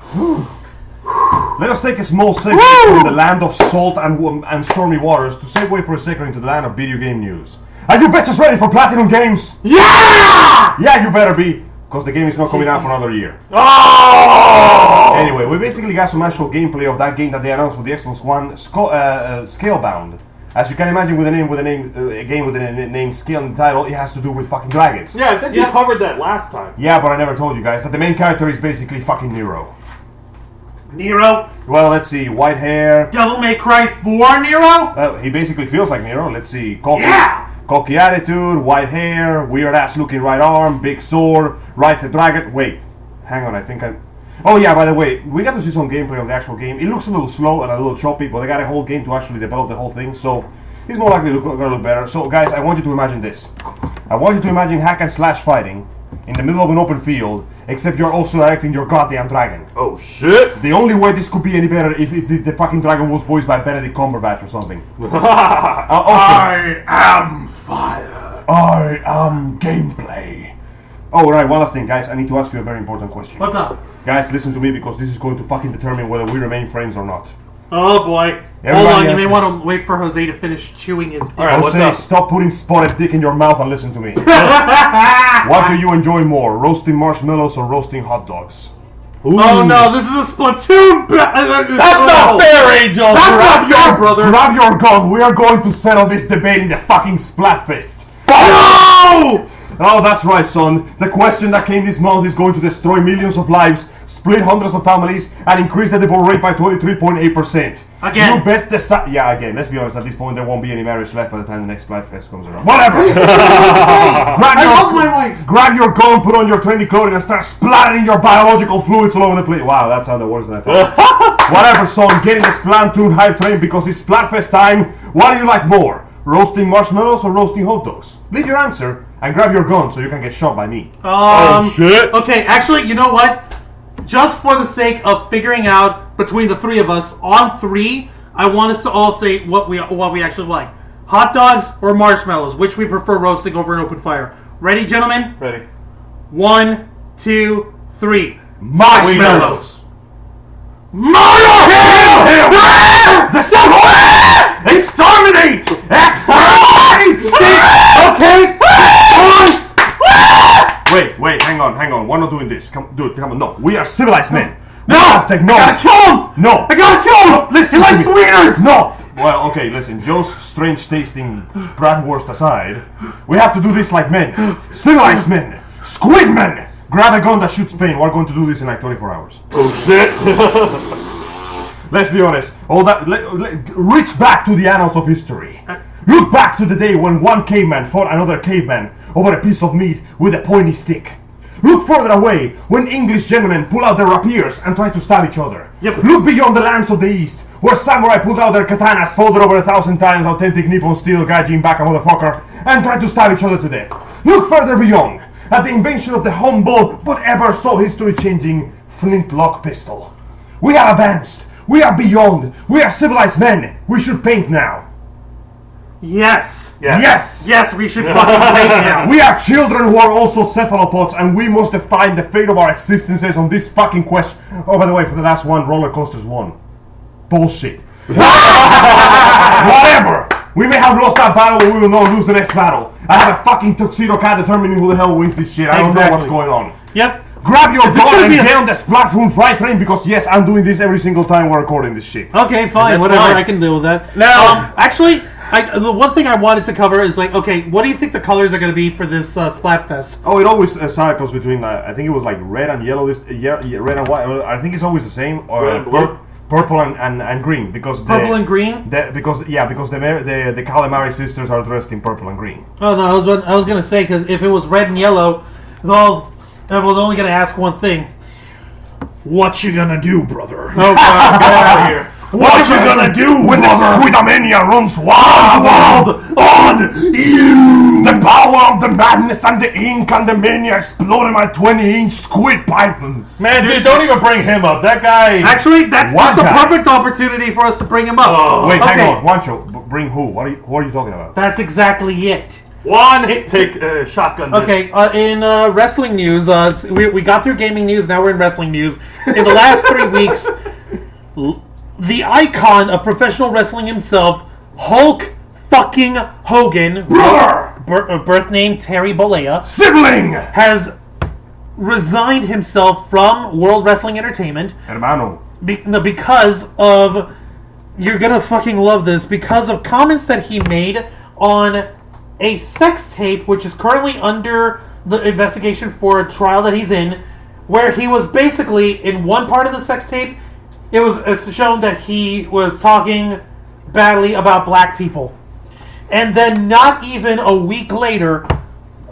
Let us take a small segue from the land of salt and stormy waters to segue for a second into the land of video game news. Are you bitches ready for Platinum Games? Yeah! Yeah, you better be, because the game is not coming out for another year. Oh! Anyway, we basically got some actual gameplay of that game that they announced for the Xbox One, Scalebound. As you can imagine, with a game with a name Scale in the title, it has to do with fucking dragons. Yeah, I think you covered that last time. Yeah, but I never told you guys that the main character is basically fucking Nero. Nero? Well, let's see, white hair. Devil May Cry 4 Nero? He basically feels like Nero. Let's see, cocky attitude, white hair, weird ass looking right arm, big sword, rides a dragon. Wait, hang on, I think I... Oh yeah, by the way, we got to see some gameplay of the actual game. It looks a little slow and a little choppy, but they got a whole game to actually develop the whole thing, so it's more likely gonna look better. So guys, I want you to imagine this. I want you to imagine hack and slash fighting in the middle of an open field, except you're also directing your goddamn dragon. Oh shit! The only way this could be any better if the fucking dragon was voiced by Benedict Cumberbatch or something. I am fire. I am gameplay. Oh, right, one last thing, guys. I need to ask you a very important question. What's up? Guys, listen to me, because this is going to fucking determine whether we remain friends or not. Oh boy. Hold on, you may want to wait for Jose to finish chewing his dick. Alright, what's Jose, up? stop putting spotted dick in your mouth and listen to me. What do you enjoy more, roasting marshmallows or roasting hot dogs? Ooh. Oh no, this is a Splatoon! That's not fair, Angel! That's not your brother! Grab your gun, we are going to settle this debate in the fucking Splatfest. No! Oh, that's right, son. The question that came this month is going to destroy millions of lives, split hundreds of families, and increase the divorce rate by 23.8%. Again. You best decide. Yeah, again. Let's be honest. At this point, there won't be any marriage left by the time the next Splatfest comes around. Whatever. I love my wife. Grab your gun, put on your trendy clothing, and start splattering your biological fluids all over the place. Wow, that sounded worse than I thought. Whatever, son. Get in the Splatoon hype train because it's Splatfest time. What do you like more? Roasting marshmallows or roasting hot dogs? Leave your answer and grab your gun so you can get shot by me. Oh, shit. Okay, actually, you know what? Just for the sake of figuring out between the three of us, on 3, I want us to all say what we actually like. Hot dogs or marshmallows? Which we prefer roasting over an open fire? Ready, gentlemen? Ready. 1, 2, 3. Marshmallows! Murder him! Exterminate! Exterminate! Okay. Wait, hang on. We're not doing this. Come on. No, we are civilized men. No! I gotta kill him! No! I gotta kill him! Listen He to likes me. sweeteners! No! Well, okay, listen. Joe's strange-tasting bratwurst aside, we have to do this like men. Civilized men. Squid men! Grab a gun that shoots pain. We're going to do this in like 24 hours. Oh, shit. Let's be honest. All that. Reach back to the annals of history. Look back to the day when one caveman fought another caveman over a piece of meat with a pointy stick. Look further away when English gentlemen pull out their rapiers and try to stab each other. Yep. Look beyond the lands of the East where samurai pulled out their katanas folded over 1,000 times, authentic Nippon steel gaijin back a motherfucker, and try to stab each other to death. Look further beyond at the invention of the humble but ever so history-changing flintlock pistol. We have advanced. We are beyond. We are civilized men. We should paint now. Yes. Yes! Yes, we should fucking play now. We are children who are also cephalopods, and we must define the fate of our existences on this fucking quest. Oh, by the way, for the last one, roller coasters won. Bullshit. Whatever! We may have lost that battle, but we will not lose the next battle. I have a fucking tuxedo cat determining who the hell wins this shit. I don't know what's going on. Yep. Grab your Is this gun gonna and be a- get on the Splatoon flight train because, yes, I'm doing this every single time we're recording this shit. Okay, fine, That's whatever. fine. I can deal with that. Now- actually, the one thing I wanted to cover is like, okay, what do you think the colors are going to be for this Splatfest? Oh, it always cycles between, I think it was like red and yellow, red and white. I think it's always the same. Or Red and blue? purple and green because Purple and green? because the Calamari sisters are dressed in purple and green. Oh no, I was going to say because if it was red and yellow, I was only going to ask one thing. What you gonna do, brother? Oh God, get out of here! What you gonna do when the Squidamania runs wild on you? The power of the madness and the ink and the mania exploded my 20-inch squid pythons. Man, dude, don't even bring him up. That guy... Actually, that's What the guy? perfect opportunity for us to bring him up. Oh. Wait, Okay. hang on, Juancho, bring who? Who are you talking about? That's exactly it. Juan, take shotgun. this. Okay, in wrestling news, we got through gaming news, now we're in wrestling news. In the last 3 weeks, the icon of professional wrestling himself, Hulk fucking Hogan, birth name Terry Bollea, Sibling! has resigned himself from World Wrestling Entertainment Hermano. because of, you're gonna fucking love this, because of comments that he made on a sex tape, which is currently under the investigation for a trial that he's in, where he was basically, in one part of the sex tape, it was shown that he was talking badly about black people. And then not even a week later,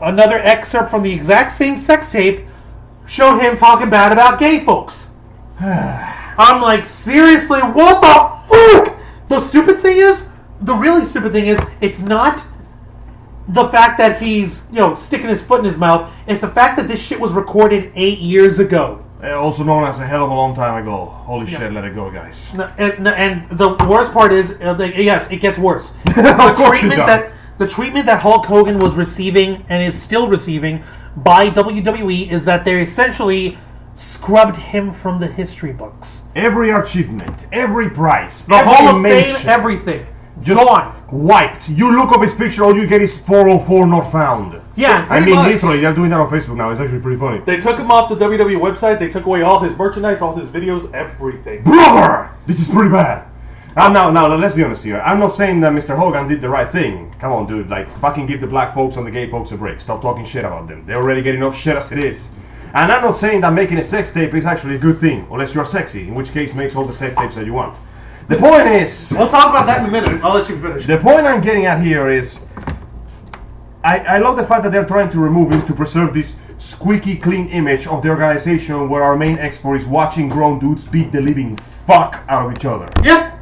another excerpt from the exact same sex tape showed him talking bad about gay folks. I'm like, seriously, what the fuck? The really stupid thing is, it's not the fact that he's, sticking his foot in his mouth. It's the fact that this shit was recorded 8 years ago. Also known as a hell of a long time ago. Holy shit, let it go, guys. And the worst part is, yes, it gets worse. Of course it does. The treatment that Hulk Hogan was receiving and is still receiving by WWE is that they essentially scrubbed him from the history books. Every achievement, every prize, The every Hall of Fame, mention, everything. just Gone. wiped. You look up his picture, all you get is 404 not found. Yeah, I pretty mean, much. literally, they're doing that on Facebook now. It's actually pretty funny. They took him off the WWE website. They took away all his merchandise, all his videos, everything. Brother! This is pretty bad. Now, let's be honest here. I'm not saying that Mr. Hogan did the right thing. Come on, dude. Like, fucking give the black folks and the gay folks a break. Stop talking shit about them. They already get enough shit as it is. And I'm not saying that making a sex tape is actually a good thing, unless you're sexy, in which case makes all the sex tapes that you want. The point is... We'll talk about that in a minute. I'll let you finish. The point I'm getting at here is... I love the fact that they're trying to remove him to preserve this squeaky clean image of the organization where our main expert is watching grown dudes beat the living fuck out of each other. Yeah.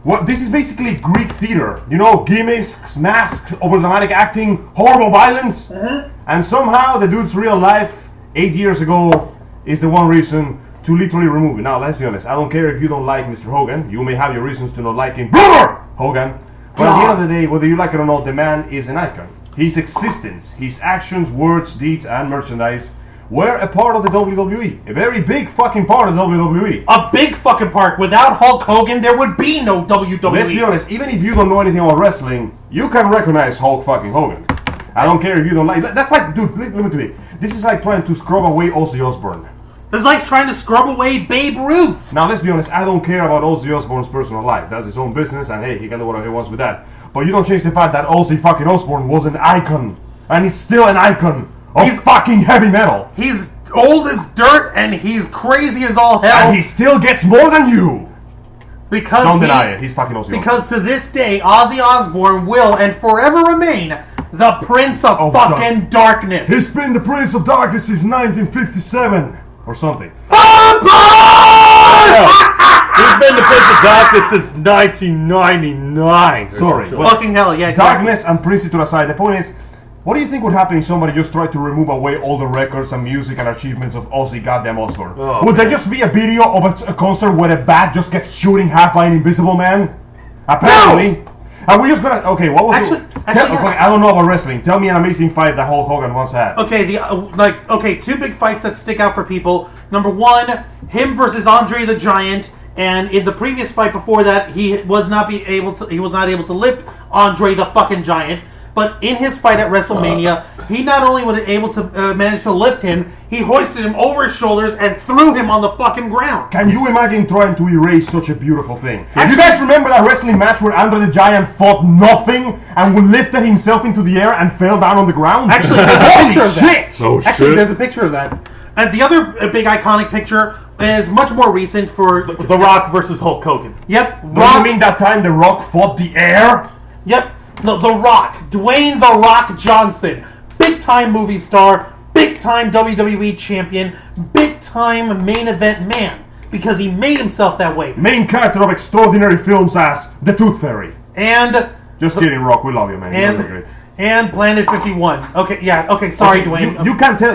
What this is basically Greek theater, you know, gimmicks, masks, overdramatic acting, horrible violence, and somehow the dude's real life 8 years ago is the one reason to literally remove it. Now, let's be honest. I don't care if you don't like Mr. Hogan. You may have your reasons to not like him, brother Hogan. But at the end of the day, whether you like it or not, the man is an icon. His existence, his actions, words, deeds, and merchandise were a part of the WWE. A very big fucking part of the WWE. A big fucking part. Without Hulk Hogan, there would be no WWE. Let's be honest, even if you don't know anything about wrestling, you can recognize Hulk fucking Hogan. I don't care if you don't like... That's like, dude, let me tell you. This is like trying to scrub away Ozzy Osbourne. It's like trying to scrub away Babe Ruth. Now, let's be honest, I don't care about Ozzy Osbourne's personal life. That's his own business, and hey, he can do whatever he wants with that. But you don't change the fact that Ozzy fucking Osbourne was an icon. And he's still an icon of fucking heavy metal. He's old as dirt, and he's crazy as all hell. And he still gets more than you. Because don't deny it, he's fucking Ozzy Osbourne. Because to this day, Ozzy Osbourne will and forever remain the Prince of fucking Darkness. He's been the Prince of Darkness since 1957. Or something. He's been the Prince of Darkness since 1999. Sorry. Fucking hell, yeah, exactly. Darkness and priesthood aside, the point is, what do you think would happen if somebody just tried to remove away all the records and music and achievements of Ozzy goddamn Osbourne? Oh, would there just be a video of a concert where a bat just gets shooting half by an invisible man? Apparently. No! Are we just gonna... Okay, what was Actually, I don't know about wrestling. Tell me an amazing fight that Hulk Hogan once had. Okay, two big fights that stick out for people. Number one, him versus Andre the Giant. And in the previous fight before that, he was not able to lift Andre the fucking Giant. But in his fight at WrestleMania, he not only was able to manage to lift him, he hoisted him over his shoulders and threw him on the fucking ground. Can you imagine trying to erase such a beautiful thing? You guys remember that wrestling match where Andre the Giant fought nothing and lifted himself into the air and fell down on the ground? Actually, there's a picture of that. Oh, Actually, there's a picture of that. And the other big iconic picture is much more recent for... The Rock versus Hulk Hogan. Yep. Don't you mean that time The Rock fought the air? Yep. No, The Rock. Dwayne The Rock Johnson. Big-time movie star. Big-time WWE champion. Big-time main event man. Because he made himself that way. Main character of extraordinary films as The Tooth Fairy. And... Just kidding, Rock. We love you, man. You're great. And Planet 51. Okay, yeah. Okay, sorry, okay, Dwayne.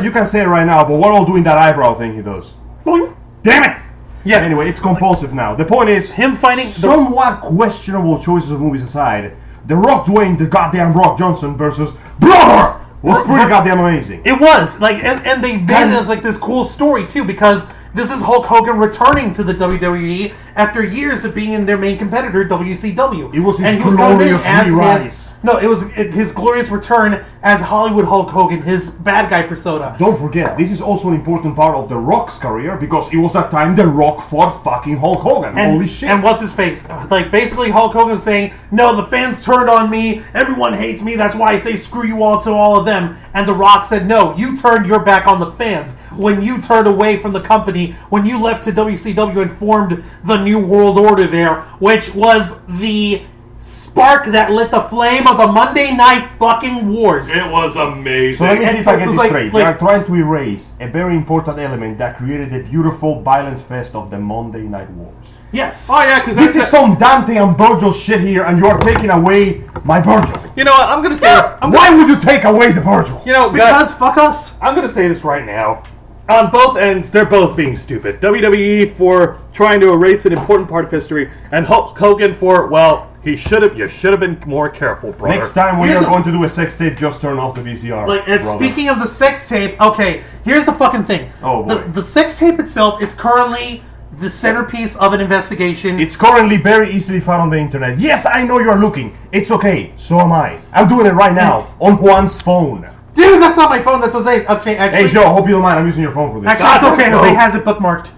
You can say it right now, but we're all doing that eyebrow thing he does. Boing. Damn it! Yeah. Anyway, it's compulsive now. The point is, him fighting somewhat questionable choices of movies aside, The Rock Dwayne, the goddamn Rock Johnson versus Brother was pretty goddamn amazing. It was and they made it as like this cool story too, because this is Hulk Hogan returning to the WWE after years of being in their main competitor, WCW. It was his glorious re-rise. It was his glorious return as Hollywood Hulk Hogan, his bad guy persona. Don't forget, this is also an important part of The Rock's career because it was that time The Rock fought fucking Hulk Hogan. Holy shit. And what's his face? Like, basically Hulk Hogan was saying, no, the fans turned on me, everyone hates me, that's why I say screw you all to all of them. And The Rock said, no, you turned your back on the fans when you turned away from the company, when you left to WCW and formed the New World Order there, which was the spark that lit the flame of the Monday Night fucking Wars. It was amazing. So let me see if I get this straight. They are trying to erase a very important element that created the beautiful violence fest of the Monday Night Wars. Yes. Oh yeah, because this is some Dante and Virgil shit here, and you are taking away my Virgil. You know what? I'm gonna say this. Why would you take away the Virgil? You know, because fuck us. I'm gonna say this right now. On both ends, they're both being stupid. WWE for trying to erase an important part of history, and Hulk Hogan for, well, you should have been more careful, brother. Next time when you're going to do a sex tape, just turn off the VCR. Speaking of the sex tape, okay, here's the fucking thing. Oh boy. The sex tape itself is currently the centerpiece of an investigation. It's currently very easily found on the internet. Yes, I know you're looking. It's okay. So am I. I'm doing it right now on Juan's phone. Dude, that's not my phone. That's Jose's. Okay, actually. Hey, Joe, hope you don't mind. I'm using your phone for this. Actually, it's okay. Jose has it bookmarked.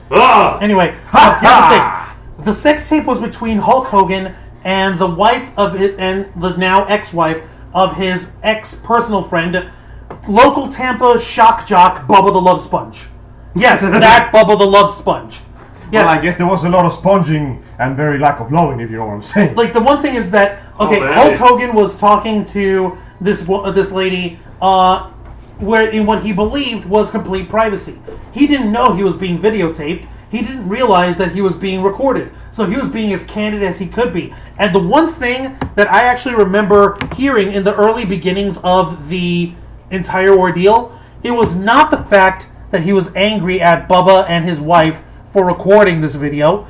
Anyway, here's the thing. The sex tape was between Hulk Hogan and the wife of it, and the now ex-wife of his ex-personal friend, local Tampa shock jock Bubba the Love Sponge. Yes, that Bubba the Love Sponge. Yes. Well, I guess there was a lot of sponging and very lack of loving, if you know what I'm saying. Like, the one thing is that, okay, Hulk Hogan was talking to this lady where in what he believed was complete privacy. He didn't know he was being videotaped. He didn't realize that he was being recorded. So he was being as candid as he could be. And the one thing that I actually remember hearing in the early beginnings of the entire ordeal, it was not the fact that he was angry at Bubba and his wife for recording this video.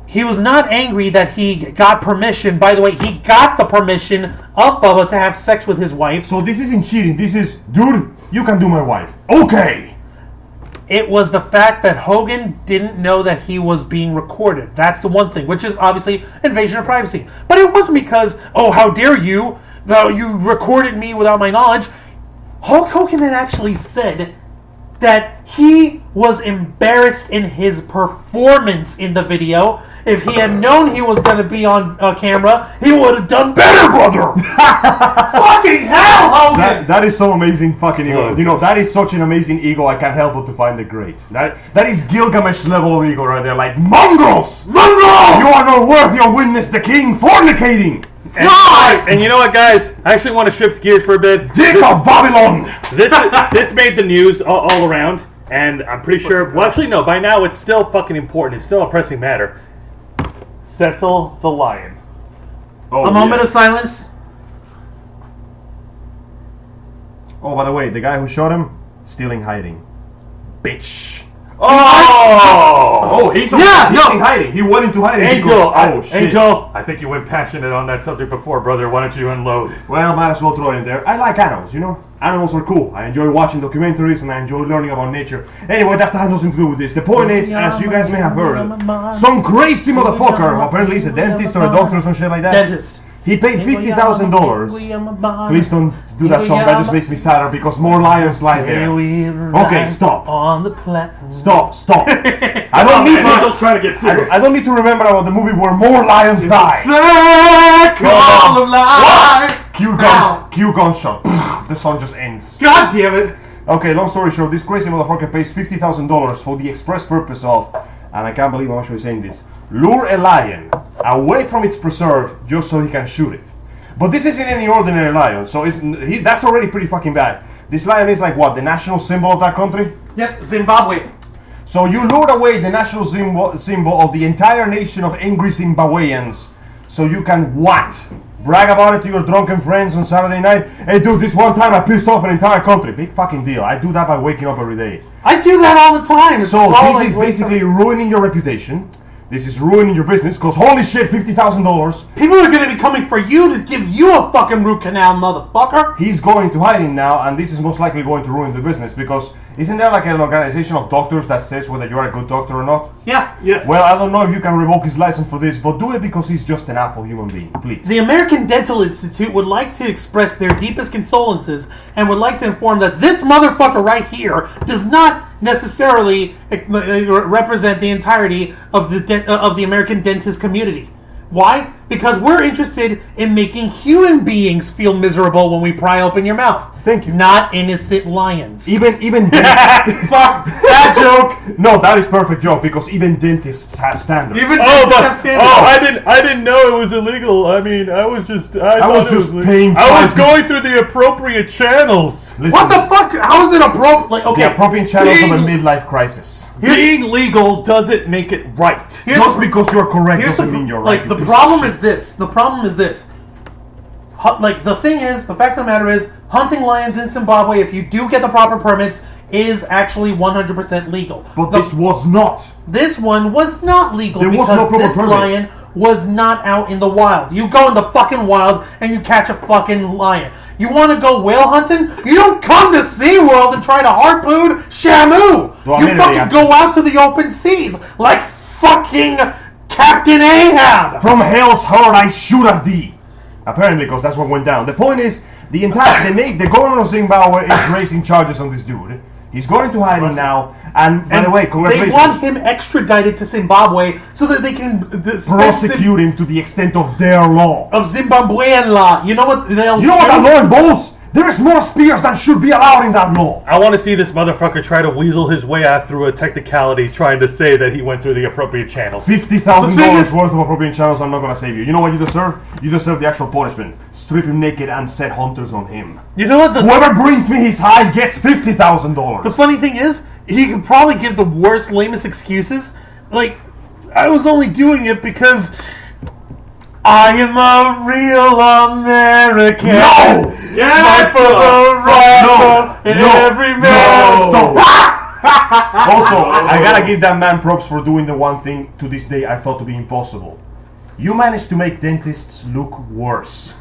He was not angry that he got permission. By the way, he got the permission of Bubba to have sex with his wife. So this isn't cheating. This is, dude, you can do my wife. Okay. It was the fact that Hogan didn't know that he was being recorded. That's the one thing, which is obviously invasion of privacy. But it wasn't because, oh, how dare you, you recorded me without my knowledge. Hulk Hogan had actually said that he was embarrassed in his performance in the video. If he had known he was going to be on camera, he would have done better, brother! Fucking hell, Hogan! That is so amazing fucking ego. You know, that is such an amazing ego, I can't help but to find it great. That is Gilgamesh level of ego right there. Like, mongrels! Mongrels! You are not worthy of witness the king fornicating! And you know what, guys? I actually want to shift gears for a bit. Dick of Babylon! This made the news all around, and I'm pretty sure... Well, actually, no. By now, it's still fucking important. It's still a pressing matter. Cecil the Lion. A moment of silence. Oh, by the way, the guy who shot him, still in hiding. Bitch. Oh! He's in hiding. He went into hiding. Angel, shit. Angel, I think you went passionate on that subject before, brother. Why don't you unload? Well, might as well throw it in there. I like animals, you know? Animals are cool. I enjoy watching documentaries and I enjoy learning about nature. Anyway, that has nothing to do with this. The point is, as you guys may have heard, some crazy motherfucker, apparently he's a dentist or a doctor or some shit like that. Dentist. He paid $50,000. Please don't do that song. That just makes me sadder because more lions lie there. Okay, stop. On the platform. Stop. I don't need to. Just trying to get serious. I don't need to remember about the movie where more lions die. Circle of life. Cue gunshot. The song just ends. God damn it. Okay, long story short, this crazy motherfucker pays $50,000 for the express purpose of, and I can't believe I'm actually saying this, lure a lion away from its preserve just so he can shoot it. But this isn't any ordinary lion, so that's already pretty fucking bad. This lion is like what, the national symbol of that country? Yep, Zimbabwe. So you lured away the national symbol of the entire nation of angry Zimbabweans, so you can what? Brag about it to your drunken friends on Saturday night? Hey dude, this one time I pissed off an entire country. Big fucking deal. I do that by waking up every day. I do that all the time. So this is basically ruining your reputation. This is ruining your business, because holy shit, $50,000. People are going to be coming for you to give you a fucking root canal, motherfucker. He's going to hiding now, and this is most likely going to ruin the business, because isn't there like an organization of doctors that says whether you're a good doctor or not? Yeah. Yes. Well, I don't know if you can revoke his license for this, but do it because he's just an awful human being, please. The American Dental Institute would like to express their deepest condolences and would like to inform that this motherfucker right here does not necessarily represent the entirety of the American dentist community. Why? Because we're interested in making human beings feel miserable when we pry open your mouth. Thank you. Not innocent lions. Even dentists. Sorry, that joke. No, that is perfect joke because even dentists have standards. Even dentists have standards. I didn't know it was illegal. I mean, I was just paying. I was going through the appropriate channels. Listen, what the fuck? How is it appropriate? Like, okay, the appropriate channels of a midlife crisis. Being legal doesn't make it right. Just because you're correct doesn't mean you're right. Like, the problem is this. The problem is this. Like, the thing is, the fact of the matter is, hunting lions in Zimbabwe, if you do get the proper permits, is actually 100% legal. But this was not. This one was not legal there because was no proper this permit. lion was not out in the wild. You go in the fucking wild and you catch a fucking lion. You want to go whale hunting? You don't come to SeaWorld and try to harpoon Shamu. You fucking go out to the open seas like fucking Captain Ahab. From hell's heart I shoot at thee. Apparently, because that's what went down. The point is, the government of Zimbabwe is raising charges on this dude. He's going into hiding now. And by the way, congratulations. They want him extradited to Zimbabwe so that they can prosecute him to the extent of their law. Of Zimbabwean law. You know what they'll You know what that law involves? There is more spears than should be allowed in that law. I want to see this motherfucker try to weasel his way out through a technicality trying to say that he went through the appropriate channels. $50,000 worth of appropriate channels are not going to save you. You know what you deserve? You deserve the actual punishment. Strip him naked and set hunters on him. You know what? Whoever brings me his hide gets $50,000. The funny thing is, he could probably give the worst, lamest excuses. Like, I was only doing it because I am a real American. No! Yeah! For the right No! every man. Stop! Also, I gotta give that man props for doing the one thing to this day I thought to be impossible. You managed to make dentists look worse.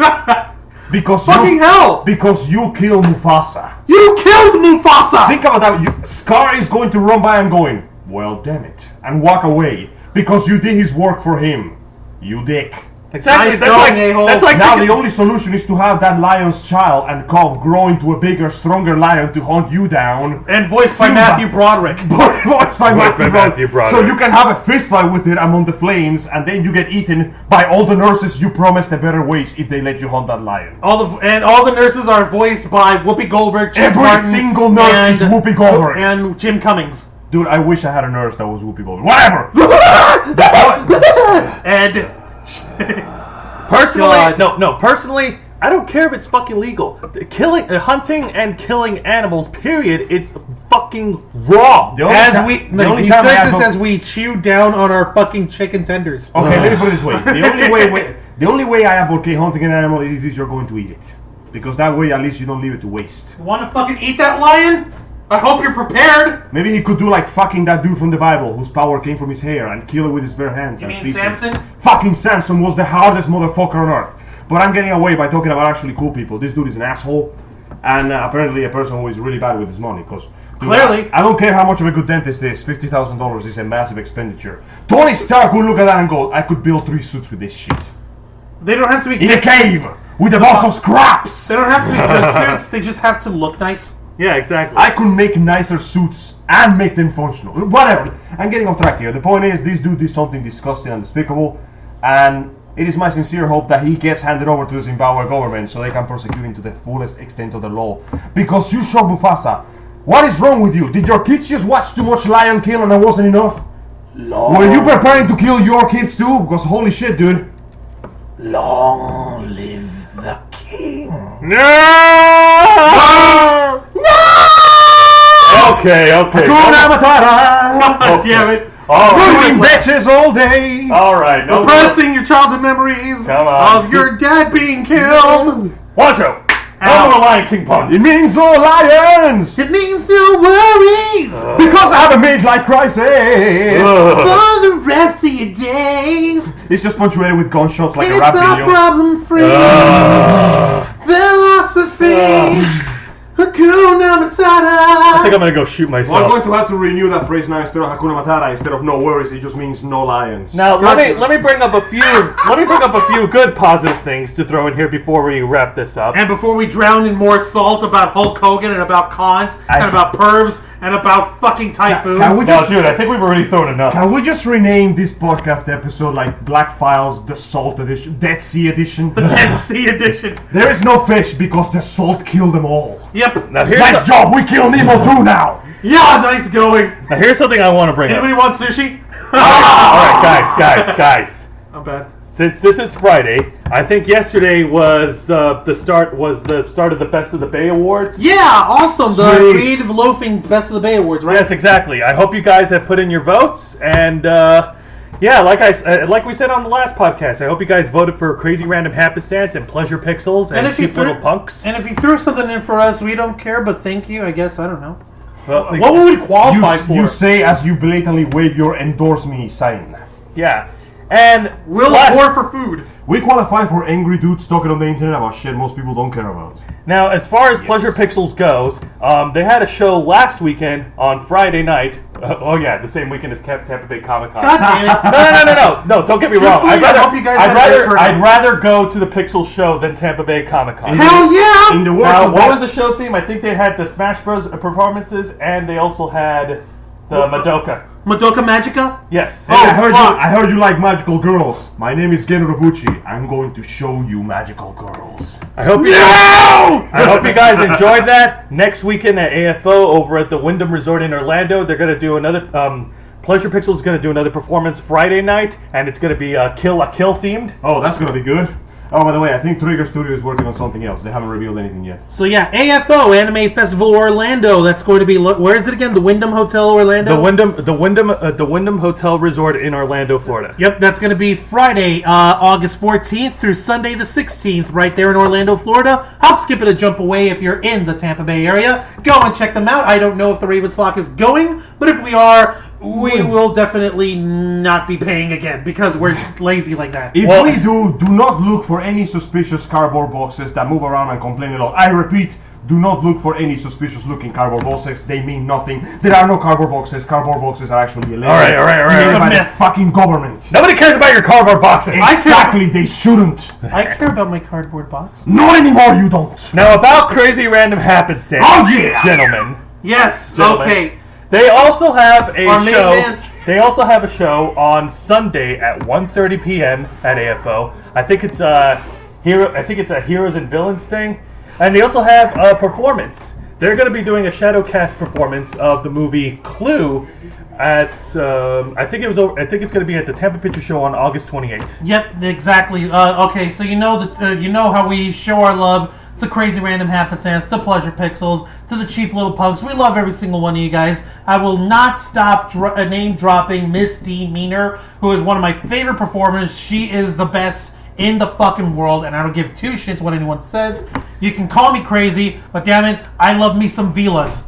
Because hell! Because you killed Mufasa. You killed Mufasa! Think about that. Scar is going to run by and going, well, damn it, and walk away because you did his work for him. You dick. Exactly. Nice that's, going, like, a-hole. that's like Now taking- the only solution is to have that lion's child and cub grow into a bigger, stronger lion to hunt you down. And voiced by Simba. Matthew Broderick. Voiced by Matthew Matthew Broderick. So you can have a fist fight with it among the flames, and then you get eaten by all the nurses you promised a better wage if they let you hunt that lion. All the nurses are voiced by Whoopi Goldberg, Chip Every Martin, single nurse is Whoopi Goldberg. and Jim Cummings. Dude, I wish I had a nurse that was Whoopi Goldberg. Whatever! And Personally, personally, I don't care if it's fucking legal. Hunting and killing animals, period, it's fucking wrong. The only as ti- we, the only he time I says have this no- as we chew down on our fucking chicken tenders. Okay, let me put it this way. The only way I advocate hunting an animal is if you're going to eat it. Because that way, at least you don't leave it to waste. Want to fucking eat that lion? I hope you're prepared. Maybe he could do like fucking that dude from the Bible whose power came from his hair and kill it with his bare hands. You and mean feast him. Samson? Fucking Samson was the hardest motherfucker on earth. But I'm getting away by talking about actually cool people. This dude is an asshole. And apparently a person who is really bad with his money. Because Clearly. I don't care how much of a good dentist is. $50,000 is a massive expenditure. Tony Stark will look at that and go, I could build 3 suits with this shit. They don't have to be In a cave! With a box of scraps! They don't have to be good suits. They just have to look nice. Yeah, exactly. I could make nicer suits and make them functional. Whatever. I'm getting off track here. The point is, this dude did something disgusting and despicable, and it is my sincere hope that he gets handed over to the Zimbabwe government so they can prosecute him to the fullest extent of the law. Because you shot Mufasa. What is wrong with you? Did your kids just watch too much Lion King and that wasn't enough? Were you preparing to kill your kids too? Because holy shit, dude. Long live the king. No! Okay. Hakuna Matata! God damn it. Ruining bitches all day! All right. No. Oppressing your childhood memories Come on. of your dad being killed. Watch out. I'm the Lion King punch. It means no lions! It means no worries Because I have a midlife crisis! for the rest of your days. It's just punctuated with gunshots like a It's rap a video. problem-free philosophy. Hakuna Matata. I think I'm gonna go shoot myself. Well, I'm going to have to renew that phrase now instead of Hakuna Matata. Instead of no worries, it just means no lions. Now let me bring up a few good positive things to throw in here before we wrap this up. And before we drown in more salt about Hulk Hogan and about cons and about pervs and about fucking typhoons. Can we No, just dude, I think we've already thrown enough. Can we just rename this podcast episode like Black Files, the Salt Edition, Dead Sea Edition? Dead Sea Edition. There is no fish because the salt killed them all. Yep. Now here's Nice job, we kill Nemo too now. Yeah, nice going. Now here's something I want to bring Anybody up. want sushi? All right, guys. Not bad. Since this is Friday, I think yesterday was the start of the Best of the Bay Awards. Yeah, awesome. The Sweet. Creative Loafing Best of the Bay Awards, right? Yes, exactly. I hope you guys have put in your votes, and yeah, like we said on the last podcast, I hope you guys voted for Crazy Random Happenstance and Pleasure Pixels and Cheap Little Punks. And if you threw something in for us, we don't care, but thank you, I guess. I don't know. Well, What would we qualify for? You say as you blatantly wave your endorse me sign. yeah. And Will pour for food. We qualify for angry dudes talking on the internet about shit most people don't care about. Now, as far as Pleasure Pixels goes, they had a show last weekend on Friday night. The same weekend as Tampa Bay Comic-Con. God damn it. No, don't get me wrong. Truthfully, I hope you guys had a great turnout. I'd rather go to the Pixels show than Tampa Bay Comic-Con. Hell yeah! In the words Now, of what was the show theme? I think they had the Smash Bros. Performances, and they also had the Madoka. Madoka Magica? Yes. Hey, I heard you like magical girls. My name is Gen Robucci. I'm going to show you magical girls. I hope you guys enjoyed that. Next weekend at AFO over at the Wyndham Resort in Orlando, they're going to do another. Pleasure Pixels is going to do another performance Friday night, and it's going to be Kill themed. Oh, that's going to be good. Oh, by the way, I think Trigger Studio is working on something else. They haven't revealed anything yet. So yeah, AFO, Anime Festival Orlando. That's going to be, where is it again? The Wyndham Hotel Orlando? The Wyndham Hotel Resort in Orlando, Florida. Yep, that's going to be Friday, August 14th through Sunday the 16th, right there in Orlando, Florida. Hop, skip, and a jump away if you're in the Tampa Bay area. Go and check them out. I don't know if the Ravens flock is going, but if we are, we will definitely not be paying again because we're lazy like that. If we do not look for any suspicious cardboard boxes that move around and complain a lot. I repeat, do not look for any suspicious looking cardboard boxes. They mean nothing. There are no cardboard boxes. Cardboard boxes are actually illegal. All right. Made by the fucking government. Nobody cares about your cardboard boxes. Exactly, they shouldn't. I care about my cardboard box. Not anymore, you don't. Now about crazy random happenstance. Oh, yeah. Gentlemen. Yes, Gentlemen. okay. They also have a Our main show. man. They also have a show on Sunday at 1:30 p.m. at AFO. I think it's a Heroes and Villains thing, and they also have a performance. They're going to be doing a shadowcast performance of the movie Clue at I think it's going to be at the Tampa Picture Show on August 28th. Yep, exactly. Okay, so you know that you know how we show our love to Crazy Random Happenstance, to Pleasure Pixels, to the Cheap Little Punks. We love every single one of you guys. I will not stop name dropping Miss D. Meaner, who is one of my favorite performers. She is the best in the fucking world, and I don't give two shits what anyone says. You can call me crazy, but damn it, I love me some Vilas.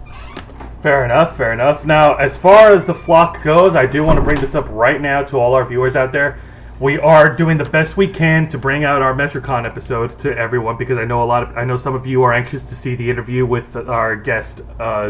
Fair enough. Now, as far as the flock goes, I do want to bring this up right now to all our viewers out there. We are doing the best we can to bring out our MetroCon episode to everyone because I know some of you are anxious to see the interview with our guest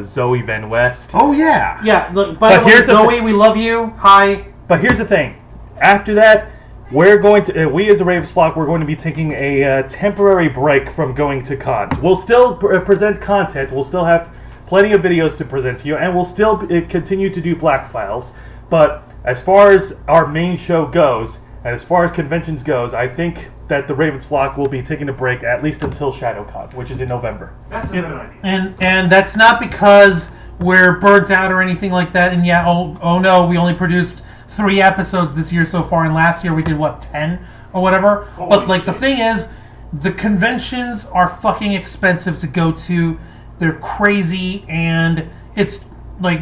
Zoe Van West. Oh yeah. Yeah, look, by the way, Zoe, we love you. Hi. But here's the thing. After that, we're going to we as the Ravens flock, we're going to be taking a temporary break from going to cons. We'll still present content. We'll still have plenty of videos to present to you, and we'll still continue to do Black Files. But as far as our main show goes, and as far as conventions goes, I think that the Ravens flock will be taking a break at least until ShadowCon, which is in November. That's a better idea. And that's not because we're burnt out or anything like that. And yeah, oh no, we only produced 3 episodes this year so far, and last year we did 10 or whatever. But like the thing is, the conventions are fucking expensive to go to. They're crazy, and it's like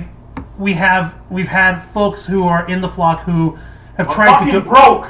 we've had folks who are in the flock who have tried to go broke.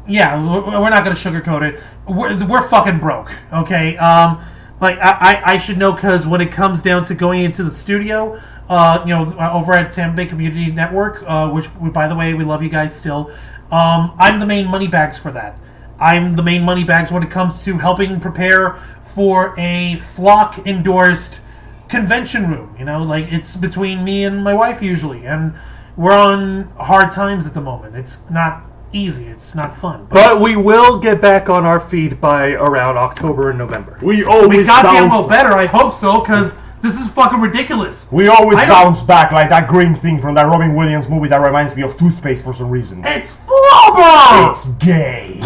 Yeah, we're not going to sugarcoat it. We're fucking broke, okay? I should know because when it comes down to going into the studio, over at Tampa Bay Community Network, which, by the way, we love you guys still, I'm the main money bags for that. I'm the main money bags when it comes to helping prepare for a flock-endorsed convention room. It's between me and my wife usually, and we're on hard times at the moment. It's not easy. It's not fun. But we will get back on our feet by around October and November. We always goddamn well better. I hope so, because this is fucking ridiculous. We always bounce back like that green thing from that Robin Williams movie that reminds me of toothpaste for some reason. It's Flubber! It's gay.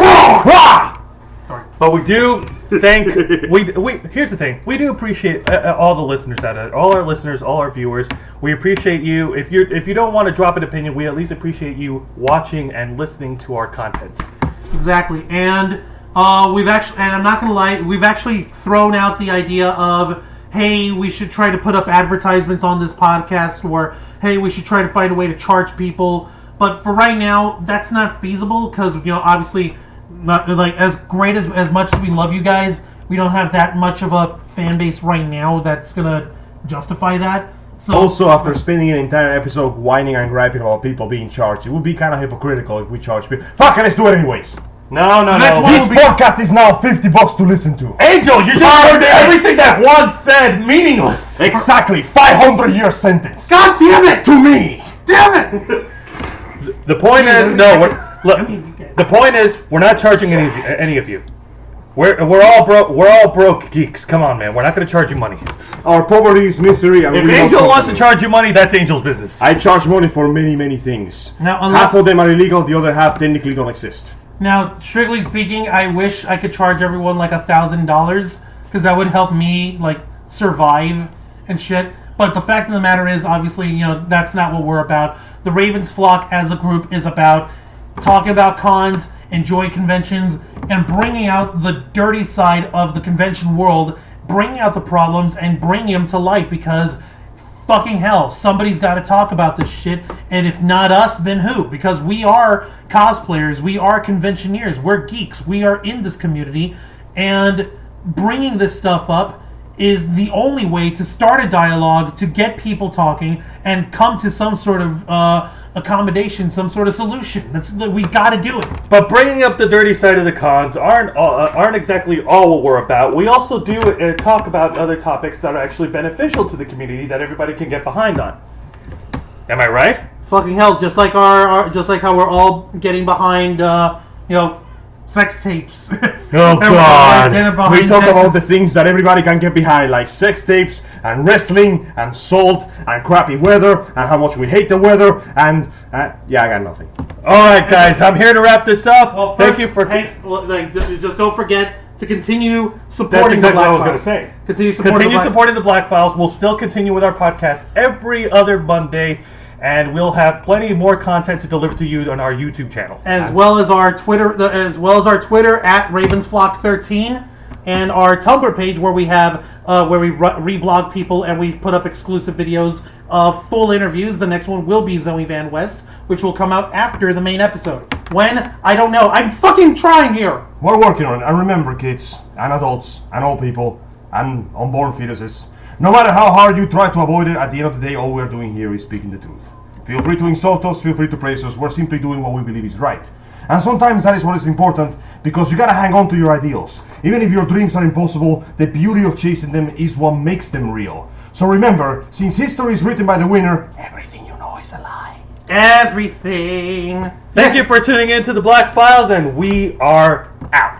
Sorry. But we do thank here's the thing. We do appreciate all the listeners out there, all our listeners, all our viewers. We appreciate you. If you don't want to drop an opinion, we at least appreciate you watching and listening to our content. Exactly. And I'm not going to lie, we've actually thrown out the idea of, hey, we should try to put up advertisements on this podcast, or hey, we should try to find a way to charge people. But for right now, that's not feasible because, obviously, not like as great as much as we love you guys, we don't have that much of a fan base right now that's gonna justify that. So, Also, after spending an entire episode whining and griping about people being charged, it would be kind of hypocritical if we charge people. Fuck it, let's do it anyways. No. This podcast is now $50 to listen to. Angel, you just heard everything that Juan said meaningless. Exactly, 500-year sentence. God damn it! To me. Damn it! The point is, the point is, we're not charging any of you. We're all broke geeks. Come on, man. We're not going to charge you money. Our poverty is misery. And If Angel wants to charge you money, that's Angel's business. I charge money for many, many things. Now, half of them are illegal. The other half technically don't exist. Now, strictly speaking, I wish I could charge everyone like $1,000 because that would help me like survive and shit. But the fact of the matter is, obviously, that's not what we're about. The Ravens Flock as a group is about talking about cons, enjoy conventions, and bringing out the dirty side of the convention world, bringing out the problems and bringing them to light because fucking hell, somebody's got to talk about this shit, and if not us, then who? Because we are cosplayers, we are conventioneers, we're geeks, we are in this community, and bringing this stuff up is the only way to start a dialogue, to get people talking, and come to some sort of accommodation, some sort of solution. We got to do it. But bringing up the dirty side of the cons aren't exactly all what we're about. We also do talk about other topics that are actually beneficial to the community that everybody can get behind on. Am I right? Fucking hell! Just like just like how we're all getting behind, sex tapes. Oh God! We talk about the things that everybody can get behind, like sex tapes and wrestling and salt and crappy weather and how much we hate the weather and I got nothing. All right, guys, I'm here to wrap this up. Well, thank you for. Just don't forget to continue supporting That's exactly the Black what I was Files. going to say. Continue supporting the Black Files. We'll still continue with our podcast every other Monday. And we'll have plenty more content to deliver to you on our YouTube channel, as well as our Twitter, at Ravensflock13, and our Tumblr page where we have where we reblog people and we put up exclusive videos of full interviews. The next one will be Zoe Van West, which will come out after the main episode. When? I don't know. I'm fucking trying here. We're working on it. And remember, kids and adults and old people and unborn fetuses, no matter how hard you try to avoid it, at the end of the day, all we're doing here is speaking the truth. Feel free to insult us, feel free to praise us. We're simply doing what we believe is right. And sometimes that is what is important, because you gotta hang on to your ideals. Even if your dreams are impossible, the beauty of chasing them is what makes them real. So remember, since history is written by the winner, everything you know is a lie. Everything. Thank you for tuning in to the Black Files, and we are out.